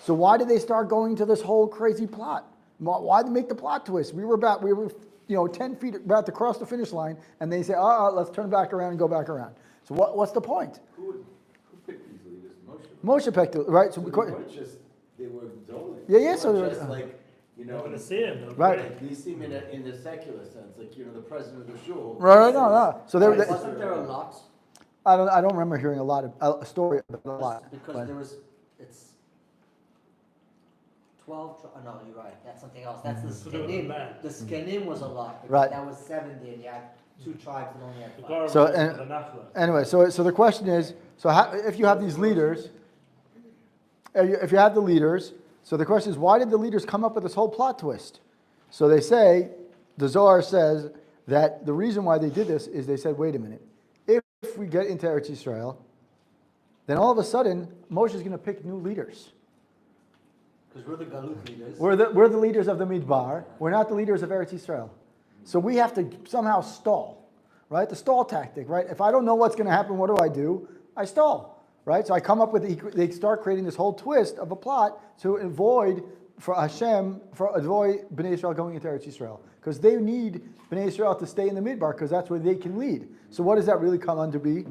So why did they start going to this whole crazy plot? Why did they make the plot twist? We were 10 feet about to cross the finish line, and they say, let's turn back around and go back around. So what's the point? Who picked these leaders? Moshe. Moshe picked it, right? So So they weren't just, they were doling. Yeah, They so weren't they just were- like, you Not know, gonna see him. Right. like these seem in the secular sense, like, the president of the shul. Right, no. So Wasn't there a lot? I don't remember hearing a story about a lot. Because but- there was, it's 12, no, you're right, that's something else. That's the So there was a Skenim. man. The Skenim was a lot. because Right. That was 70 and you had 2 tribes that only had The 5. Torah So, was and- for the Nachla. Anyway, so the question is, if you have these leaders, if you have the leaders, so the question is, why did the leaders come up with this whole plot twist? So they say, the Zohar says that the reason why they did this is they said, wait a minute, if we get into Eretz Yisrael, then all of a sudden Moshe is going to pick new leaders. Because we're the Galut leaders. We're the leaders of the Midbar. We're not the leaders of Eretz Yisrael. So we have to somehow stall, right? The stall tactic, right? If I don't know what's going to happen, what do? I stall, right? So I come up with, they start creating this whole twist of a plot to avoid for Hashem, for avoid Bnei Israel going into Eretz Yisrael. Because they need Bnei Israel to stay in the Midbar, because that's where they can lead. So what does that really come under be?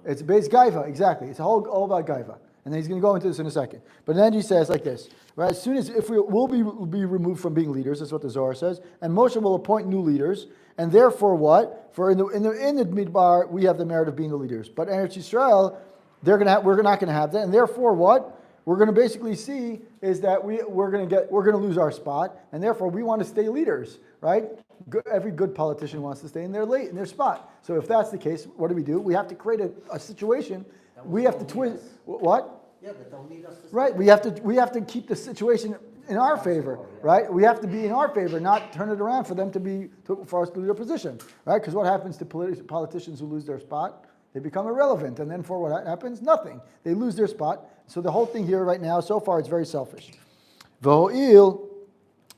It's base Gaiva, exactly. It's all about Gaiva. And then he's going to go into this in a second. But then he says like this, right? As soon as, if we'll be removed from being leaders, that's what the Zohar says, and Moshe will appoint new leaders, and therefore what? For in the Midbar, we have the merit of being the leaders. But in Eretz Yisrael, we're not going to have that, and therefore what? We're going to basically see is that we're going to lose our spot, and therefore we want to stay leaders, right? Every good politician wants to stay in their spot. So if that's the case, what do? We have to create a situation. We have to twist. What? Yeah, but don't need us to. Right. We have to keep the situation in our favor, right? We have to be in our favor, not turn it around for us to lose their position, right? Because what happens to politicians who lose their spot? They become irrelevant, and then for what happens? Nothing. They lose their spot. So the whole thing here right now, so far, it's very selfish. V'ho'il,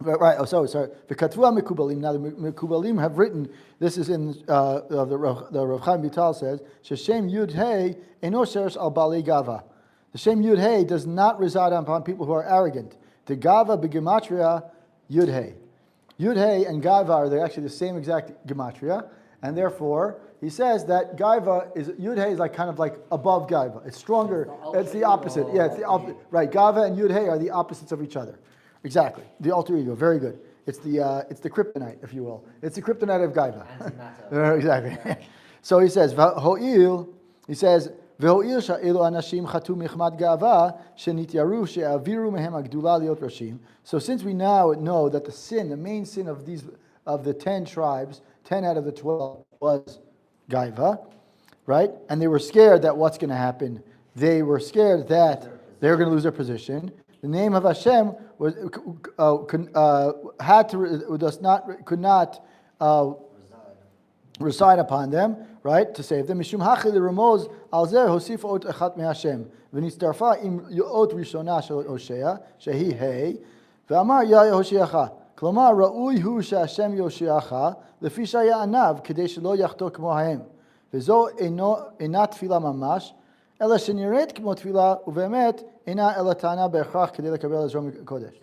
right? Oh, sorry. V'katvu mekubalim. Now the mekubalim have written. This is in the Rav Chaim Vital says, "Sheshem Yud Hey eno sheresh al balei gava." The Shem Yud Hey does not reside upon people who are arrogant. The Gava begematria Yud Hey. Yud Hey and Gava are actually the same exact gematria, and therefore he says that Yud Hey is like kind of like above Gava. It's stronger. It's the opposite. Yeah, it's the opposite. Right. Gava and Yud Hey are the opposites of each other. Exactly. The alter ego. Very good. It's the kryptonite, if you will. It's the kryptonite of Gava. Exactly. So he says, Ho'il, he says, והואיל שאלו אנשים חטאו מחמת גאווה שנתייראו שהעבירו מהם הגדולה להיות ראשים. So since we now know that the main sin of the 10 tribes, 10 out of the 12 was gaiva, right? And they were scared that what's going to happen? They were scared that they were going to lose their position. The name of Hashem could not reside upon them, right, to save them. Mishum hachi l'ramoz al zeh hosif ot echat me'Hashem v'nitztarfa im ot rishona shel Hoshea shehi hey ve'amar ya Yehoshiacha. Klomar ra'ui hu she'Hashem Yoshiacha lefi shaya anav kedei shelo yachto kmo hahem vezo ena tefila mamash ela sheniret kmo tefila uvemet ena ela tana be'echrach kedei lekabel ezrom kodesh.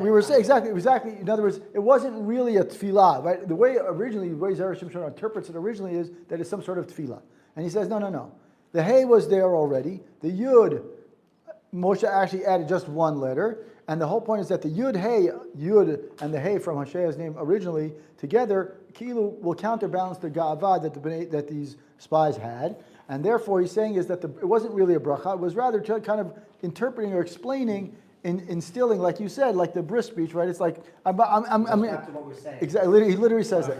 We were saying exactly. In other words, it wasn't really a tefillah, right? The way Zera Shimshon interprets it originally is that it's some sort of tefillah. And he says, no. The hey was there already. The yud, Moshe actually added just one letter. And the whole point is that the yud and the hey from Hoshea's name originally together, kilu, will counterbalance the ga'ava that these spies had. And therefore he's saying is that it wasn't really a bracha. It was rather kind of interpreting or explaining, instilling, like you said, like the bris speech, right? It's like I'm back to what we're saying. Exactly. He literally says that.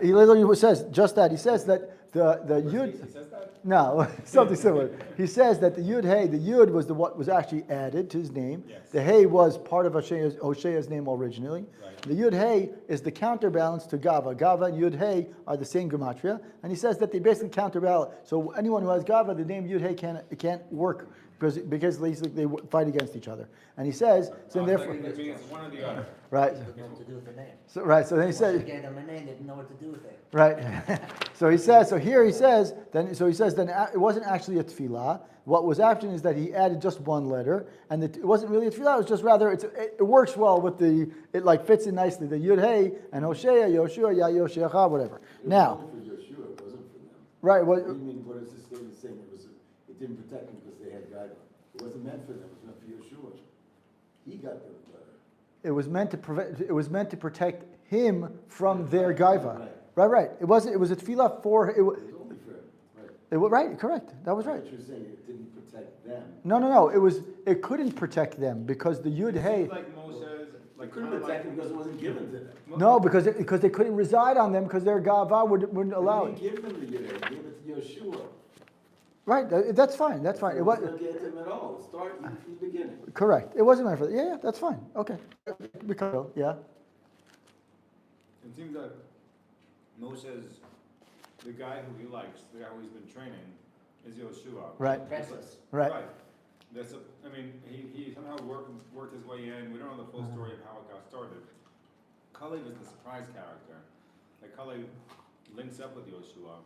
He literally says just that. He says that the yud. He says that? No, something similar. He says that the yud was what was actually added to his name. Yes. The hey was part of Hoshea's name originally. Right. The yud hey is the counterbalance to gava. Gava and yud hey are the same gematria, and he says that they basically counterbalance. So anyone who has gava, the name yud hey can't work. Because they fight against each other, and he says, so therefore, It means one or the other. right? It didn't know what to do with the name. So then he says, Gave them a name, they didn't know what to do with it. right? So he says, then it wasn't actually a tefillah. What was happening is that he added just one letter, and it wasn't really a tefillah. It was just rather it works well with it like fits in nicely. The yud hey and Hoshea, Yoshua, Ya Yoshiacha, whatever. Now, For Yeshua, it wasn't for them. right? What Well, do you mean, what is this statement saying? It didn't protect them because they had guidelines. It wasn't meant for them, it was meant for Yeshua. He got the letter. it was meant to protect him from their gaiva. Right. Right. It was a tefillah for it. It was only for him, right. Right, correct. That was right. But you're saying it didn't protect them. No. It couldn't protect them because the yud hey. Like Moses, It couldn't protect them because it wasn't given to them. No, because they couldn't reside on them because their gava wouldn't allow He it. didn't give them the Yidden, he gave it to Yeshua. Right. That's fine. It It was wasn't get them at all. Start from the beginning. correct. It wasn't meant for that. Yeah. That's fine. Okay. Because yeah. it seems that Moses, the guy who he likes, the guy who he's been training, is Yeshua. Right. Princess. Right. He somehow worked his way in. We don't know the full story of how it got started. Kalev is the surprise character. Like Kalev links up with Yeshua,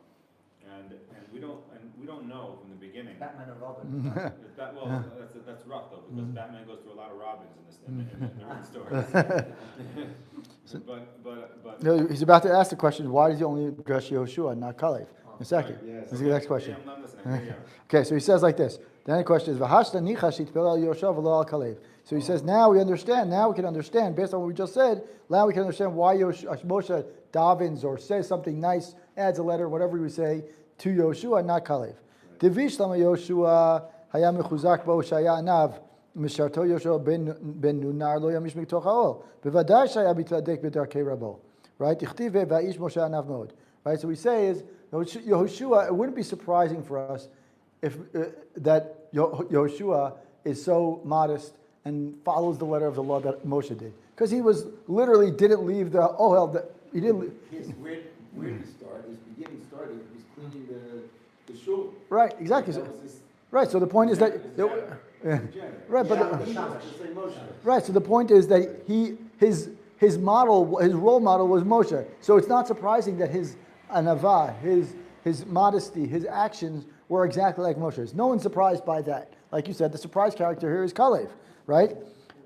and we don't know from the beginning. Batman and Robin. That's rough though, because Batman goes through a lot of Robins in the written stories. But No, he's about to ask the question, why does he only address Yehoshua and not Kalev? A second. Yes. This is the next question. Yeah, I'm listening. Yeah. Okay, so he says like this. Then the question is, "V'hashta nicha shitpel Yehoshua v'lo al Kalev." So he says, now we understand. Now we can understand, based on what we just said. Now we can understand why Moshe davens or says something nice, adds a letter, whatever we say, to Yehoshua and not Kalev. Divish lama Yehoshua haya mechuzak bo shaya anav misharto Yehoshua ben Nunar lo yamish mitoch haol bevadai shaya bitladek b'darkei rabo. Right? Tichtiv va'ish Moshe anav mod. Right? So we say is Yehoshua. It wouldn't be surprising for us if that Yehoshua is so modest and follows the letter of the law that Moshe did, because he was literally didn't leave the he didn't leave. Yes, where did he start? His beginning started, he was cleaning the shul. Right, exactly. That was his, Right. So the point is that right, but right. So the point is that his model, his role model was Moshe. So it's not surprising that his anava, his modesty, his actions were exactly like Moshe's. No one's surprised by that. Like you said, the surprise character here is Kalev, right?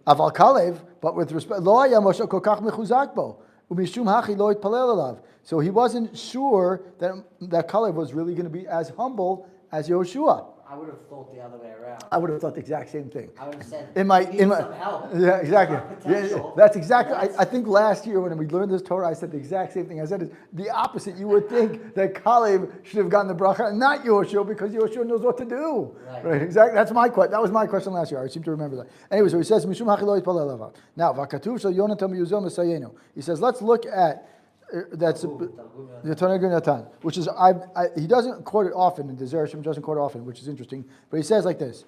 Aval Kalev, but with respect, lo haya Moshe kol kach mechuzak bo, umishum hachi lo yitpalel alav. So he wasn't sure that Kalev was really going to be as humble as Yehoshua. I would have thought the other way around. I would have thought the exact same thing. I would have said, In my, some help. yeah, exactly. Potential. That's exactly. I think last year when we learned this Torah, I said the exact same thing. I said it's the opposite. You would think that Kalev should have gotten the bracha and not Yehoshua, because Yehoshua knows what to do. Right. Exactly. That's my question. That was my question last year. I seem to remember that. Anyway, so he says, "Mishum hachi lo yitpalel alav." Now, v'katuv shel Yonatan miyuzom mesayenu. He says, let's look at. That's the Torah Natan, which is he doesn't quote it often, and the Zera Shimshon doesn't quote it often, which is interesting. But he says like this: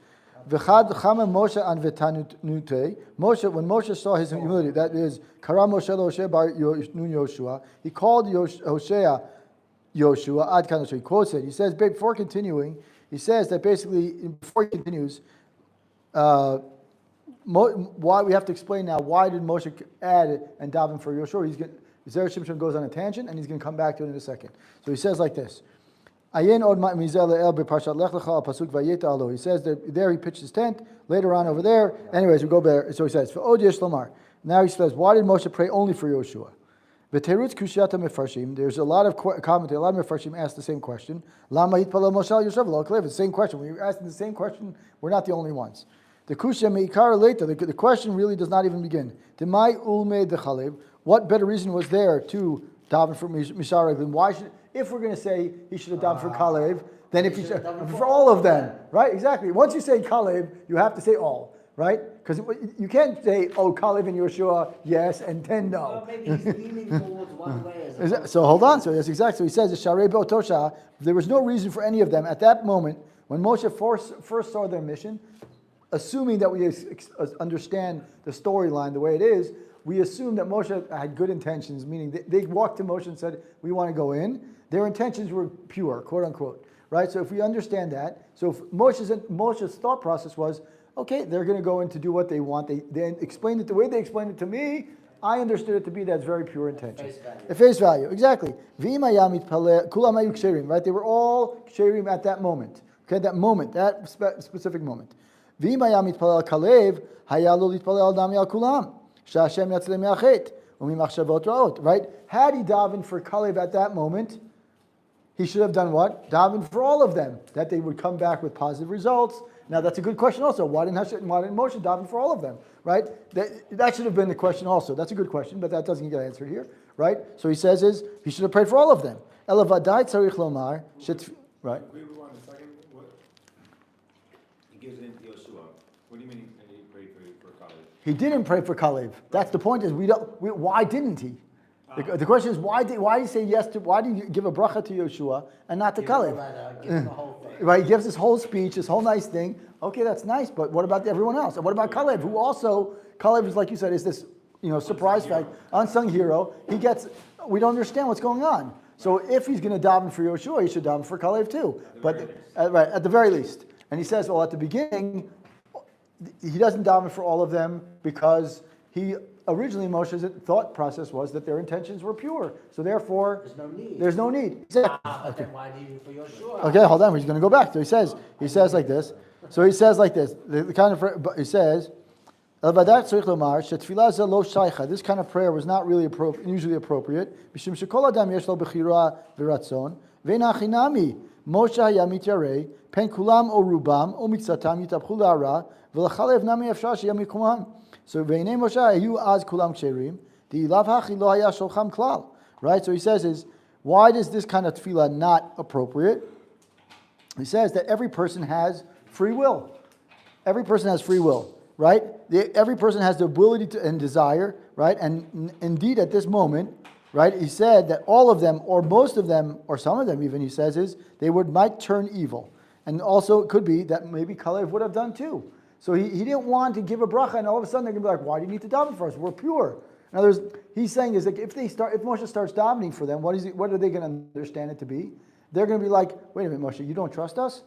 V'chad chama Moshe an v'tanute. Moshe, when Moshe saw his humility, that is Kara Moshe Hoshea bar Nun Yoshua. He called Hoshea Yoshua ad kan. He quotes it. He says before continuing, he says that basically before he continues, why we have to explain now why did Moshe add and daven for Yoshua? Zera Shimshon goes on a tangent, and he's going to come back to it in a second. So he says like this. He says that there he pitched his tent, later on over there. Anyways, we go there. So he says, now he says, why did Moshe pray only for Yoshua? There's a lot of commentary, a lot of Mefarshim ask the same question. The same question. When you're asking the same question, we're not the only ones. The question really does not even begin. What better reason was there to daven for Mishar Reglim? Why should, if we're going to say he should have davened for Kalev, then if he should for all of them, right? Exactly. Once you say Kalev, you have to say all, right? Because you can't say, oh, Kalev and Yehoshua, yes, and 10 no. Well, maybe he's leaning towards one way. So hold on. So that's exactly. So he says, Sharei Be'otosha, there was no reason for any of them at that moment when Moshe first saw their mission, assuming that we understand the storyline the way it is. We assume that Moshe had good intentions, meaning they walked to Moshe and said, we want to go in. Their intentions were pure, quote unquote, right? So if we understand that, so if Moshe's thought process was, okay, they're going to go in to do what they want. They explained it the way they explained it to me. I understood it to be that's very pure intention. At face value, exactly. Right? They were all ksherim at that moment. Okay, that moment, that specific moment. Right? Had he davened for Kalev at that moment, he should have done what? Davened for all of them, that they would come back with positive results. Now that's a good question also. Why didn't Moshe daven for all of them? Right? That should have been the question also. That's a good question, but that doesn't get answered here. Right? So he says he should have prayed for all of them. Right? Wait one second. What? He gives it into Yoshua. What do you mean he prayed for Kalev? He didn't pray for Kalev. That's the point. Is why didn't he? The question is why did he say yes to? Why did he give a bracha to Yehoshua and not to Kalev? Right, he gives this whole speech, this whole nice thing. Okay, that's nice, but what about everyone else? And what about Kalev, who also Kalev is, like you said, is this surprise fact, unsung hero. We don't understand what's going on. So if he's going to daven for Yehoshua, he should daven for Kalev too. At the very least. And he says, well, at the beginning, he doesn't daven for all of them because originally Moshe's thought process was that their intentions were pure. So therefore, There's no need. there's no need. Exactly. But then why do you for Yeshua? Okay, hold on. He's going to go back. So he says like this. So he says like this. The kind of he says, this kind of prayer was not really usually appropriate. Moshe היה מתיירא, פן כולם או רובם או מקצתם יתהפכו להרע, ולחלב נמי אפשר שיהיה מקומם. So בעיני משה היו אז כולם כשרים, דאילאו הכי לא היה שולחם כלל. Right? So he says why is this kind of tefillah not appropriate? He says that every person has free will. Every person has free will, right? Every person has the ability to, and desire, right? And indeed at this moment, right, he said that all of them, or most of them, or some of them even, he says, is they might turn evil. And also it could be that maybe Kalev would have done too. So he didn't want to give a bracha, and all of a sudden they're going to be like, why do you need to daven for us? We're pure. In other words, he's saying is like if Moshe starts davening for them, what are they going to understand it to be? They're going to be like, wait a minute, Moshe, you don't trust us?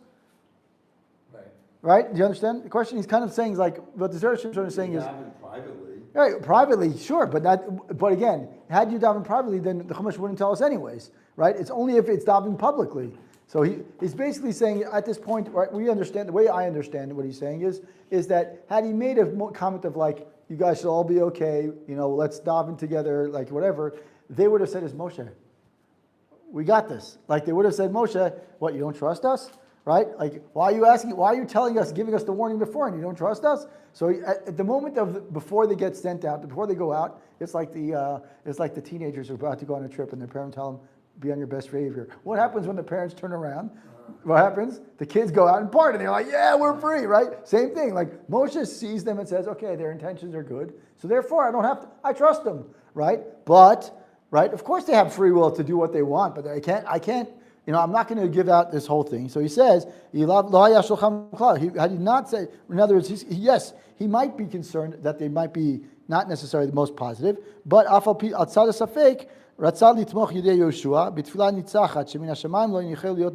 Right? Do you understand the question? He's kind of saying is like what the Zera Shimshon is saying is privately. right, privately, sure, but again, had you daven privately, then the Chumash wouldn't tell us anyways, right? It's only if it's davening publicly. So he's basically saying at this point, right? We understand the way I understand what he's saying is that had he made a comment of like, you guys should all be okay, let's daven together, like whatever, they would have said, "Is Moshe, we got this." Like they would have said, "Moshe, what? You don't trust us?" Right? Like, why are you asking? Why are you telling us, giving us the warning before, and you don't trust us? So at the moment before they get sent out, before they go out, it's like the teenagers who are about to go on a trip, and their parents tell them, "Be on your best behavior." What happens when the parents turn around? What happens? The kids go out and party. They're like, "Yeah, we're free," right? Same thing. Like Moshe sees them and says, "Okay, their intentions are good, so therefore I trust them," right? But right, of course they have free will to do what they want, but I can't. I'm not going to give out this whole thing. So he says, had he not said, in other words, yes, he might be concerned that they might be not necessarily the most positive, but רצה לתמוך ידי יהושע בתפילה ניצחת שמן השמיים לא ינחל להיות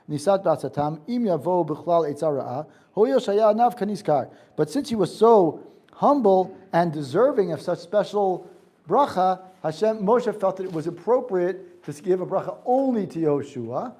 ניסת בעצתם אם יבואו בכלל עצה רעה הואיל שהיה עניו כנזכר. But since he was so humble and deserving of such special bracha, Moshe felt that it was appropriate to give a bracha only to Yehoshua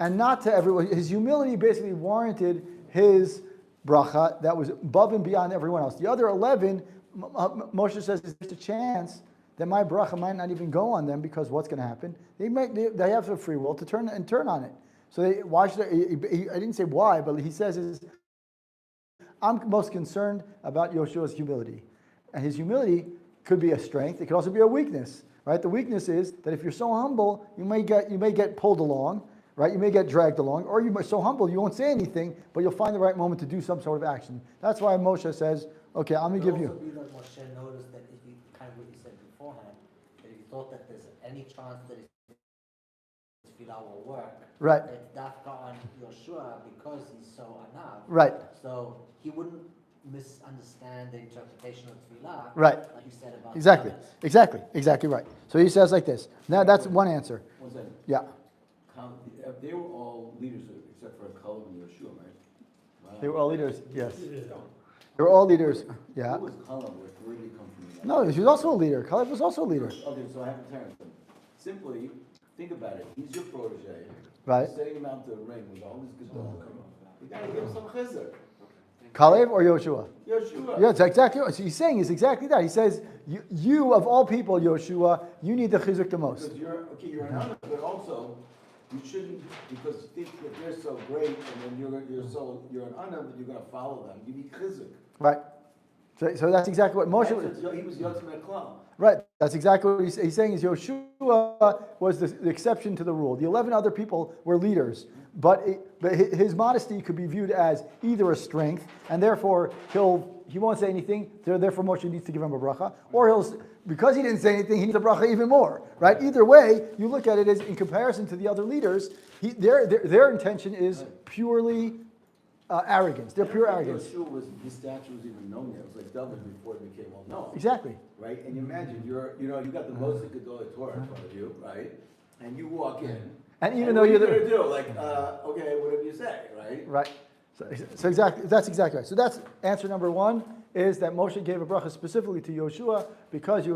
and not to everyone. His humility basically warranted his bracha that was above and beyond everyone else. The other 11, Moshe says, there's a chance that my bracha might not even go on them because what's going to happen? They have the free will to turn on it. So why should I didn't say why, but he says I'm most concerned about Yeshua's humility, and his humility could be a strength. It could also be a weakness. Right? The weakness is that if you're so humble, you may get pulled along, right? You may get dragged along, or you might so humble you won't say anything, but you'll find the right moment to do some sort of action. That's why Moshe says, "Okay, I'm going to give you." It could also be that Moshe noticed that if you kind of what you said beforehand, that if you thought that there's any chance that his tefillah will work, Right. it's dafka on Yeshua because he's so anav. Right. So he wouldn't misunderstand the interpretation of tefillah. Right. Like you said about Exactly. others. Exactly right. So he says like this. Now that's one answer. One second. Yeah. They were all leaders except for Caleb and Yeshua, right? Wow. They were all leaders. Yes. Yeah. They were all leaders. Yeah. Who was Caleb? Where did he come from? No, he was also a leader. Caleb was also a leader. Okay, so I have to turn him. Simply, think about it. He's your protege. Right. You're setting him out to the ring with all this good You gotta give him some chizuk. Caleb or Yoshua? Yeshua. Yeah, it's exactly what he's saying is exactly that. He says, you of all people, Yoshua, you need the chizuk the most. Because you're an honor, but also you shouldn't because you think that they're so great and then you're an honor that you're gonna follow them. You need chizuk. Right. So that's exactly what Moshe was. He was Yotzim Klal. Right. That's exactly what he's saying is Yoshua was the exception to the rule. The 11 other people were leaders. But his modesty could be viewed as either a strength, and therefore he won't say anything, therefore Moshe needs to give him a bracha, or because he didn't say anything, he needs a bracha even more. Right? Either way, you look at it as in comparison to the other leaders, their intention is purely arrogance. They're pure arrogance. His statue was even known yet. It was like David before it became well known. Exactly. Right? And you imagine you got the most Gadol Torah in front of you, right? And you walk in. And even though what you're are you gonna do? Like, okay, whatever you say, right? Right. So exactly, that's exactly right. So that's answer number one is that Moshe gave a bracha specifically to Yoshua because he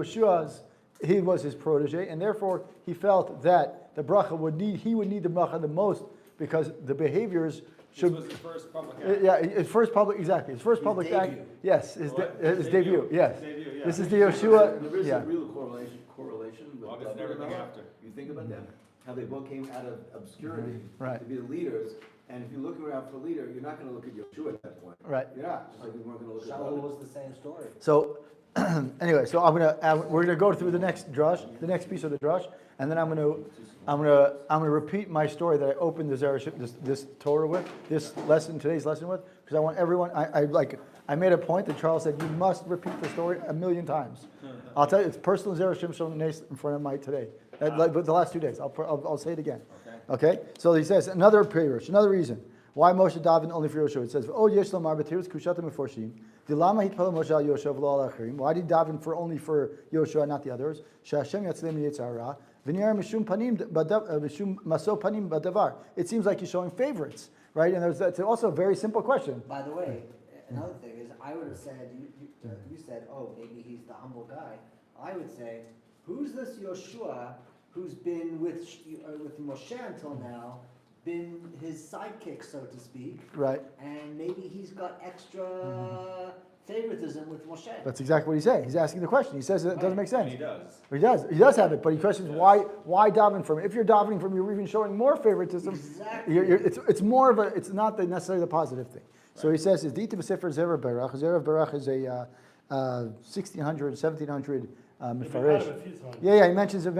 was his protege, and therefore he felt that the bracha he would need the bracha the most because the behaviors should. This was his first public act. Yeah, his first public, exactly. His first public act. debut. Yes, his His debut. Yes. His debut, yeah. This is the Yoshua. There is Yeah. a real correlation with August and David everything Melech. after. You think about them, how they both came out of obscurity Right. to be the leaders, and if you look around for a leader, you're not gonna look at Yeshua at that point. Right. You're not, just like we weren't gonna look at Shaul others. was the same story. So anyway, so we're gonna go through the next drush, the next piece of the drush, and then I'm gonna repeat my story that I opened the Zera this Torah with, today's lesson with, because I want everyone. I made a point that Charles said you must repeat the story 1,000,000 times. I'll tell you, it's personal Zera Shimshon in front of my today. But the last 2 days, I'll say it again. Okay. So he says another reason why Moshe davened only for Yoshua. It says, "Oh yesh lomar b'tirus kushatim meforshim." Dilama hitpala Moshe al Yoshua v'lo al achirim. Why did he daven only for Yoshua, not the others? She'Hashem yatzilem yitzhara v'niyar mishum panim mishum maso panim badavar. It seems like he's showing favorites, right? And it's also a very simple question. By the way, another thing is, I would have said, you said, oh, maybe he's the humble guy. I would say, who's this Yoshua who's been with Moshe until now, been his sidekick, so to speak, Right. and maybe he's got extra favoritism with Moshe. That's exactly what he's saying. He's asking the question. He says it doesn't make And sense. he does. He does. He does have it, but he questions why daven from him. If you're davening from, you're even showing more favoritism. Exactly. It's more of a. It's not necessarily the positive thing. So he says, "Is dita b'sefer Zera Barach." Zera Barach is a 1600, 1700 We've heard mefarish. of it a few times. Yeah, he mentions it.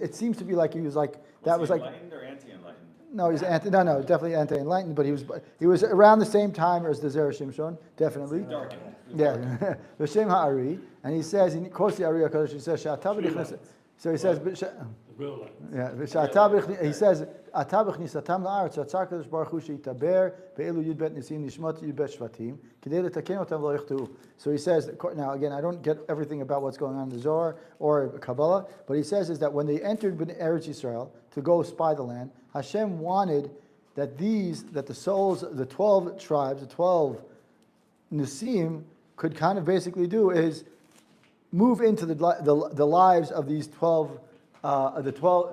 It seems to be like he was like that was he like. enlightened or anti-enlightened? No, he's definitely anti-enlightened, but he was around the same time as the Zera Shimshon, definitely. Darkened. Yeah, V'shem ha'ari, and he says, he quotes the Ari HaKadosh, he says, so he says, The real life. yeah, he says, "Ata b'chnisatam la'aretz, atzar Kadosh Baruch Hu she'itaber be'elu yudbet nisim nishmot yudbet shvatim k'dei letaken otam lo yichtu." So he says, now again, I don't get everything about what's going on in the Zohar or Kabbalah, but he says is that when they entered Eretz Yisrael to go spy the land, Hashem wanted that the souls of the 12 tribes, the 12 Nisim, could kind of basically do is move into the lives of these 12 of the 12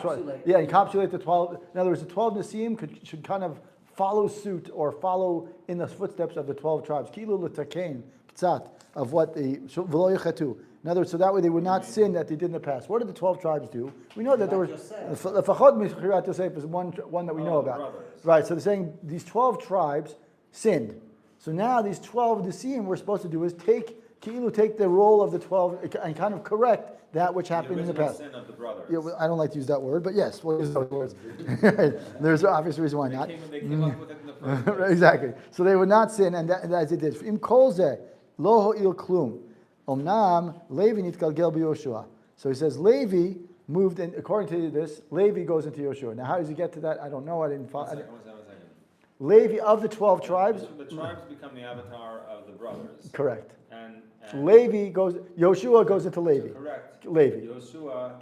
tribes. encapsulate. Yeah, encapsulate the 12. In other words, the 12 Nisim should kind of follow suit or follow in the footsteps of the 12 tribes. Kilu l'takein k'tzat of what the v'lo yechetu. In other words, so that way they would not sin that they did in the past. What did the 12 tribes do? We know that there was the Fachod Michirat Yosef is one that we know about. Brothers. Right. So they're saying these 12 tribes sinned. So now these 12 Nisim we're supposed to do is take the role of the 12 and kind of correct that which happened in the original past. sin of the brothers. Yeah, well, I don't like to use that word, but yes, we'll use those words. There's an obvious reason why not. They came up with it in the first place. Exactly. So they would not sin, and as it did. Im kol zeh lo ho'il klum. Omnam Levi nitgalgel b'Yoshua. So he says Levi moved in. According to this, Levi goes into Yoshua. Now, how does he get to that? I don't know. I didn't follow. One second. Levi of the 12 tribes. The tribes become the avatar of the brothers. Correct. And Levi goes. Yoshua goes into Levi. correct. Levi. Yoshua.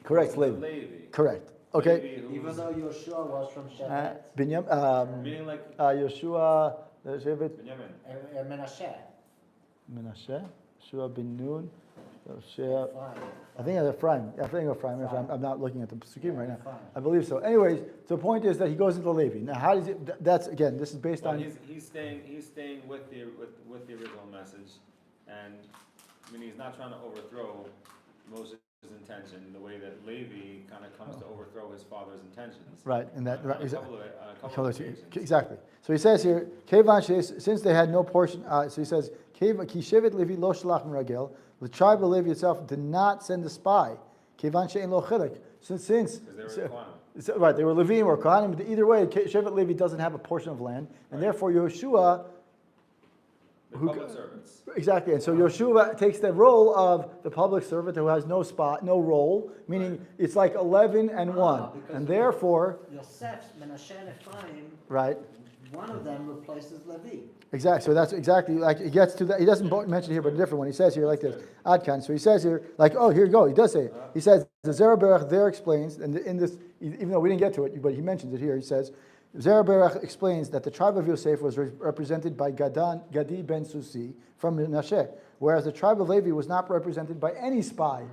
Correct. goes to Levi. Correct. Okay. Levi, who's- Even though Yoshua was from Shevet, meaning like Yoshua, Shevet, Benjamin. Menashe, Menashe, Yoshua bin Nun, Yoshua. fine. I think it's Ephraim. I think Ephraim. I'm not looking at the Pesukim right now. Fine. I believe so. Anyways, the point is that he goes into Levi. Now, how does it? That's again. This is based Well, on. he's staying with the original message, and I mean he's not trying to overthrow Moses' intention the way that Levi kind of comes to overthrow his father's intentions. Right, and that On right, a exactly. couple of occasions. Exactly. So he says here, Kevan since they had no portion. So he says, Kevan ki shevet Levi lo shalach meragel. The tribe of Levi itself did not send a spy. Kevan she'en lo chilek. Since Because they were Kohanim. right, they were Levim or Kohanim. But either way, Shevet Levi doesn't have a portion of land, and therefore Yoshua. The public servants. Exactly, and so Yoshua takes the role of the public servant who has no spot, no role, meaning it's like 11 and 1, because and therefore, Yosef, Menashe, and Ephraim, right, one of them replaces Levi. exactly. So that's exactly like he gets to that. He doesn't mention it here, but a different one. He says here like this, Adkan. So he says here, like, oh, here you go. He does say it. He says the Zera Berach there explains, and in this, even though we didn't get to it, but he mentions it here. He says, Zera Berach explains that the tribe of Yosef was represented by Gadi ben Susi from Menashe, whereas the tribe of Levi was not represented by any spy,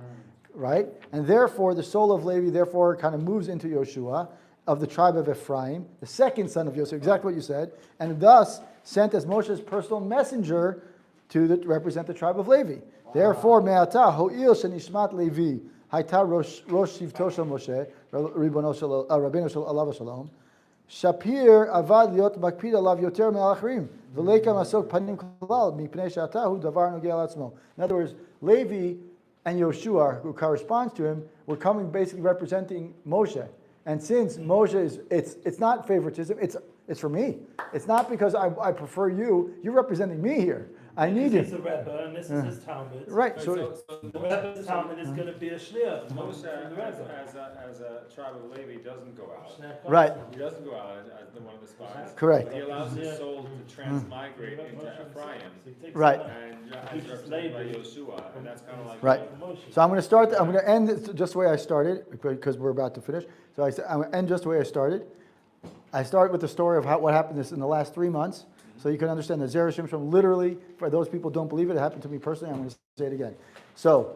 right? And therefore, the soul of Levi therefore kind of moves into Yoshua of the tribe of Ephraim, the second son of Yosef, exactly what you said, and thus sent as Moshe's personal messenger to represent the tribe of Levi. Therefore, Me'ata ho'il shenishmat Levi hayta rosh shivto shel Moshe Rabbeinu shel alav shalom Shapir avad liot makpid alav yoter me'alachrim v'leika masok panim klal mipnei she'atahu davar nogei al atzmo. In other words, Levi and Yoshua, who corresponds to him, were coming basically representing Moshe. And since Moshe is, it's not favoritism, it's for me. It's not because I prefer you. You're representing me here. I need He's you. a Rebbe, and this is his Talmud. Right. So The Rebbe's Talmud is going to be a shliach. Moshe, as a tribe of Levi, doesn't go out. right. He doesn't go out as one of the spies. Correct. But he allows his soul to transmigrate into Ephraim. Right. And as represented by Yeshua, and that's kind of like Right. So I'm going to start. I'm going to end this just the way I started because we're about to finish. So I'm going to end just the way I started. I start with the story of what happened in the last 3 months, so you can understand that Zera Shimshon literally, for those people who don't believe it, it happened to me personally. I'm going to say it again. So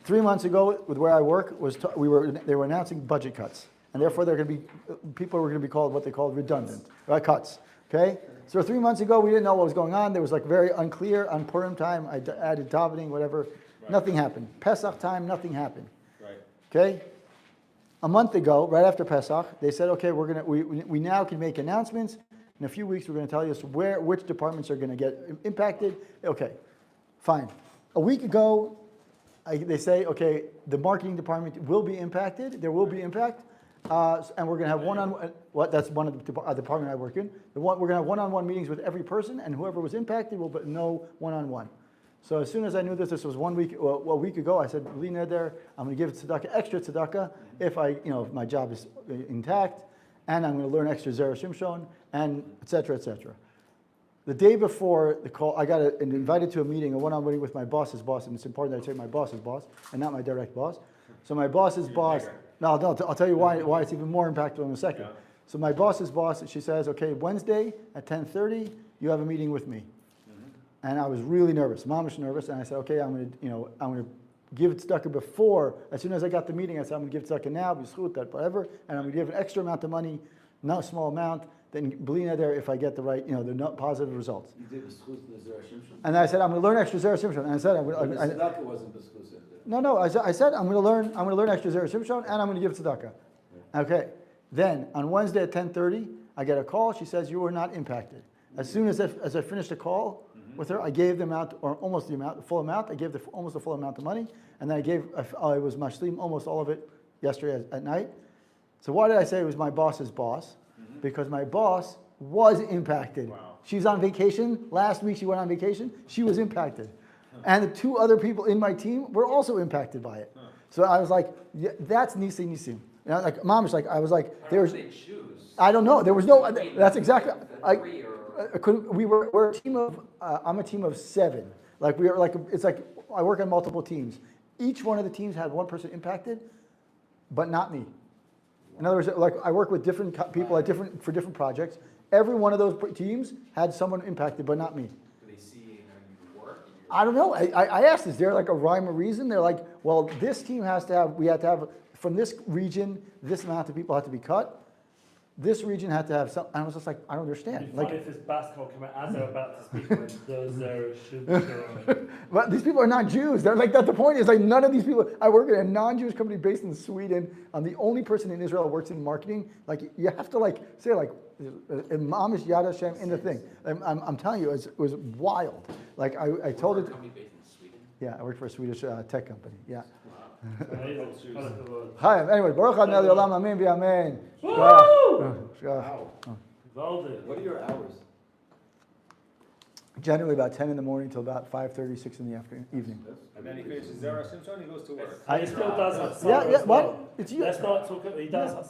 3 months ago, with where I work, they were announcing budget cuts, and therefore people were going to be called what they called redundant cuts. Okay. So 3 months ago, we didn't know what was going on. There was like very unclear on Purim time. I added davening, whatever. Right. Nothing happened. Pesach time, nothing happened. Right. Okay. A month ago, right after Pesach, they said, okay, we now can make announcements. In a few weeks, we're going to tell you which departments are going to get impacted. Okay, fine. A week ago, they say, okay, the marketing department will be impacted. There will be impact. And we're going to have one-on-one, that's one of the department I work in. We're going to have one-on-one meetings with every person, and whoever was impacted will know one-on-one. So as soon as I knew this was a week ago, I said, Lina there, I'm going to give tzedakah, extra tzedakah, if if my job is intact, and I'm going to learn extra Zera Shimshon, and et cetera, et cetera. The day before the call, I got invited to a meeting, a one-on-one meeting with my boss's boss, and it's important that I say my boss's boss, and not my direct boss. So my boss's boss, no, I'll tell you why it's even more impactful in a second. Yeah. So my boss's boss, she says, okay, Wednesday at 10:30, you have a meeting with me. And I was really nervous, mamish nervous, and I said, okay, I'm going to give tzedakah before. As soon as I got the meeting, I said, I'm going to give tzedakah now, b'zchut, that whatever, and I'm going to give an extra amount of money, not a small amount, then blina there if I get the right, the positive results. You did b'zchut in the Zera Shimshon? And I said, I'm going to learn extra Zera Shimshon. And I said, the tzedakah wasn't b'zchut. No, I said, I'm going to learn extra Zera Shimshon, and I'm going to give tzedakah. Okay. Then on Wednesday at 10:30, I get a call. She says, you were not impacted. As soon as I finished the call with her, I gave the amount, or almost the full amount. I gave almost the full amount of money, and then I was mashlim almost all of it yesterday at night. So why did I say it was my boss's boss? Because my boss was impacted. Wow. She's on vacation. Last week she went on vacation. She was impacted. And the 2 other people in my team were also impacted by it. So I was like, yeah, that's Nisi Nisim. Like Mom was like, I was like, there's. I don't know. There was no. That's exactly. We're a team of. I'm a team of 7. Like we are like it's like I work on multiple teams. Each one of the teams had one person impacted, but not me. In other words, like I work with different people for different projects. Every one of those teams had someone impacted, but not me. Do they see how you work? I don't know. I asked, is there like a rhyme or reason? They're like, well, this team we had to have, from this region, this amount of people had to be cut. This region had to have some, and I was just like, I don't understand. It'd be funny if this basketball came out as they're about to speak with those Zera Shimshon. But these people are not Jews. They're like, that's the point is like none of these people, I work at a non-Jewish company based in Sweden. I'm the only person in Israel who works in marketing. Like you have to like say like, Mamish Yad Hashem in the thing. I'm telling you, it was wild. Like I told it. Company based in Sweden? Yeah, I work for a Swedish tech company. Yeah. Amazing. Hi. Anyway, Baruch Adonai Olam Amen v'Amen. Wow. Valdi. What are your hours? Generally about 10 in the morning till about 5:30, 6 in the evening. And then he finishes Zera Shimshon, he goes to work. He still does that. Yeah. What? It's you. Let's not talk. He does that.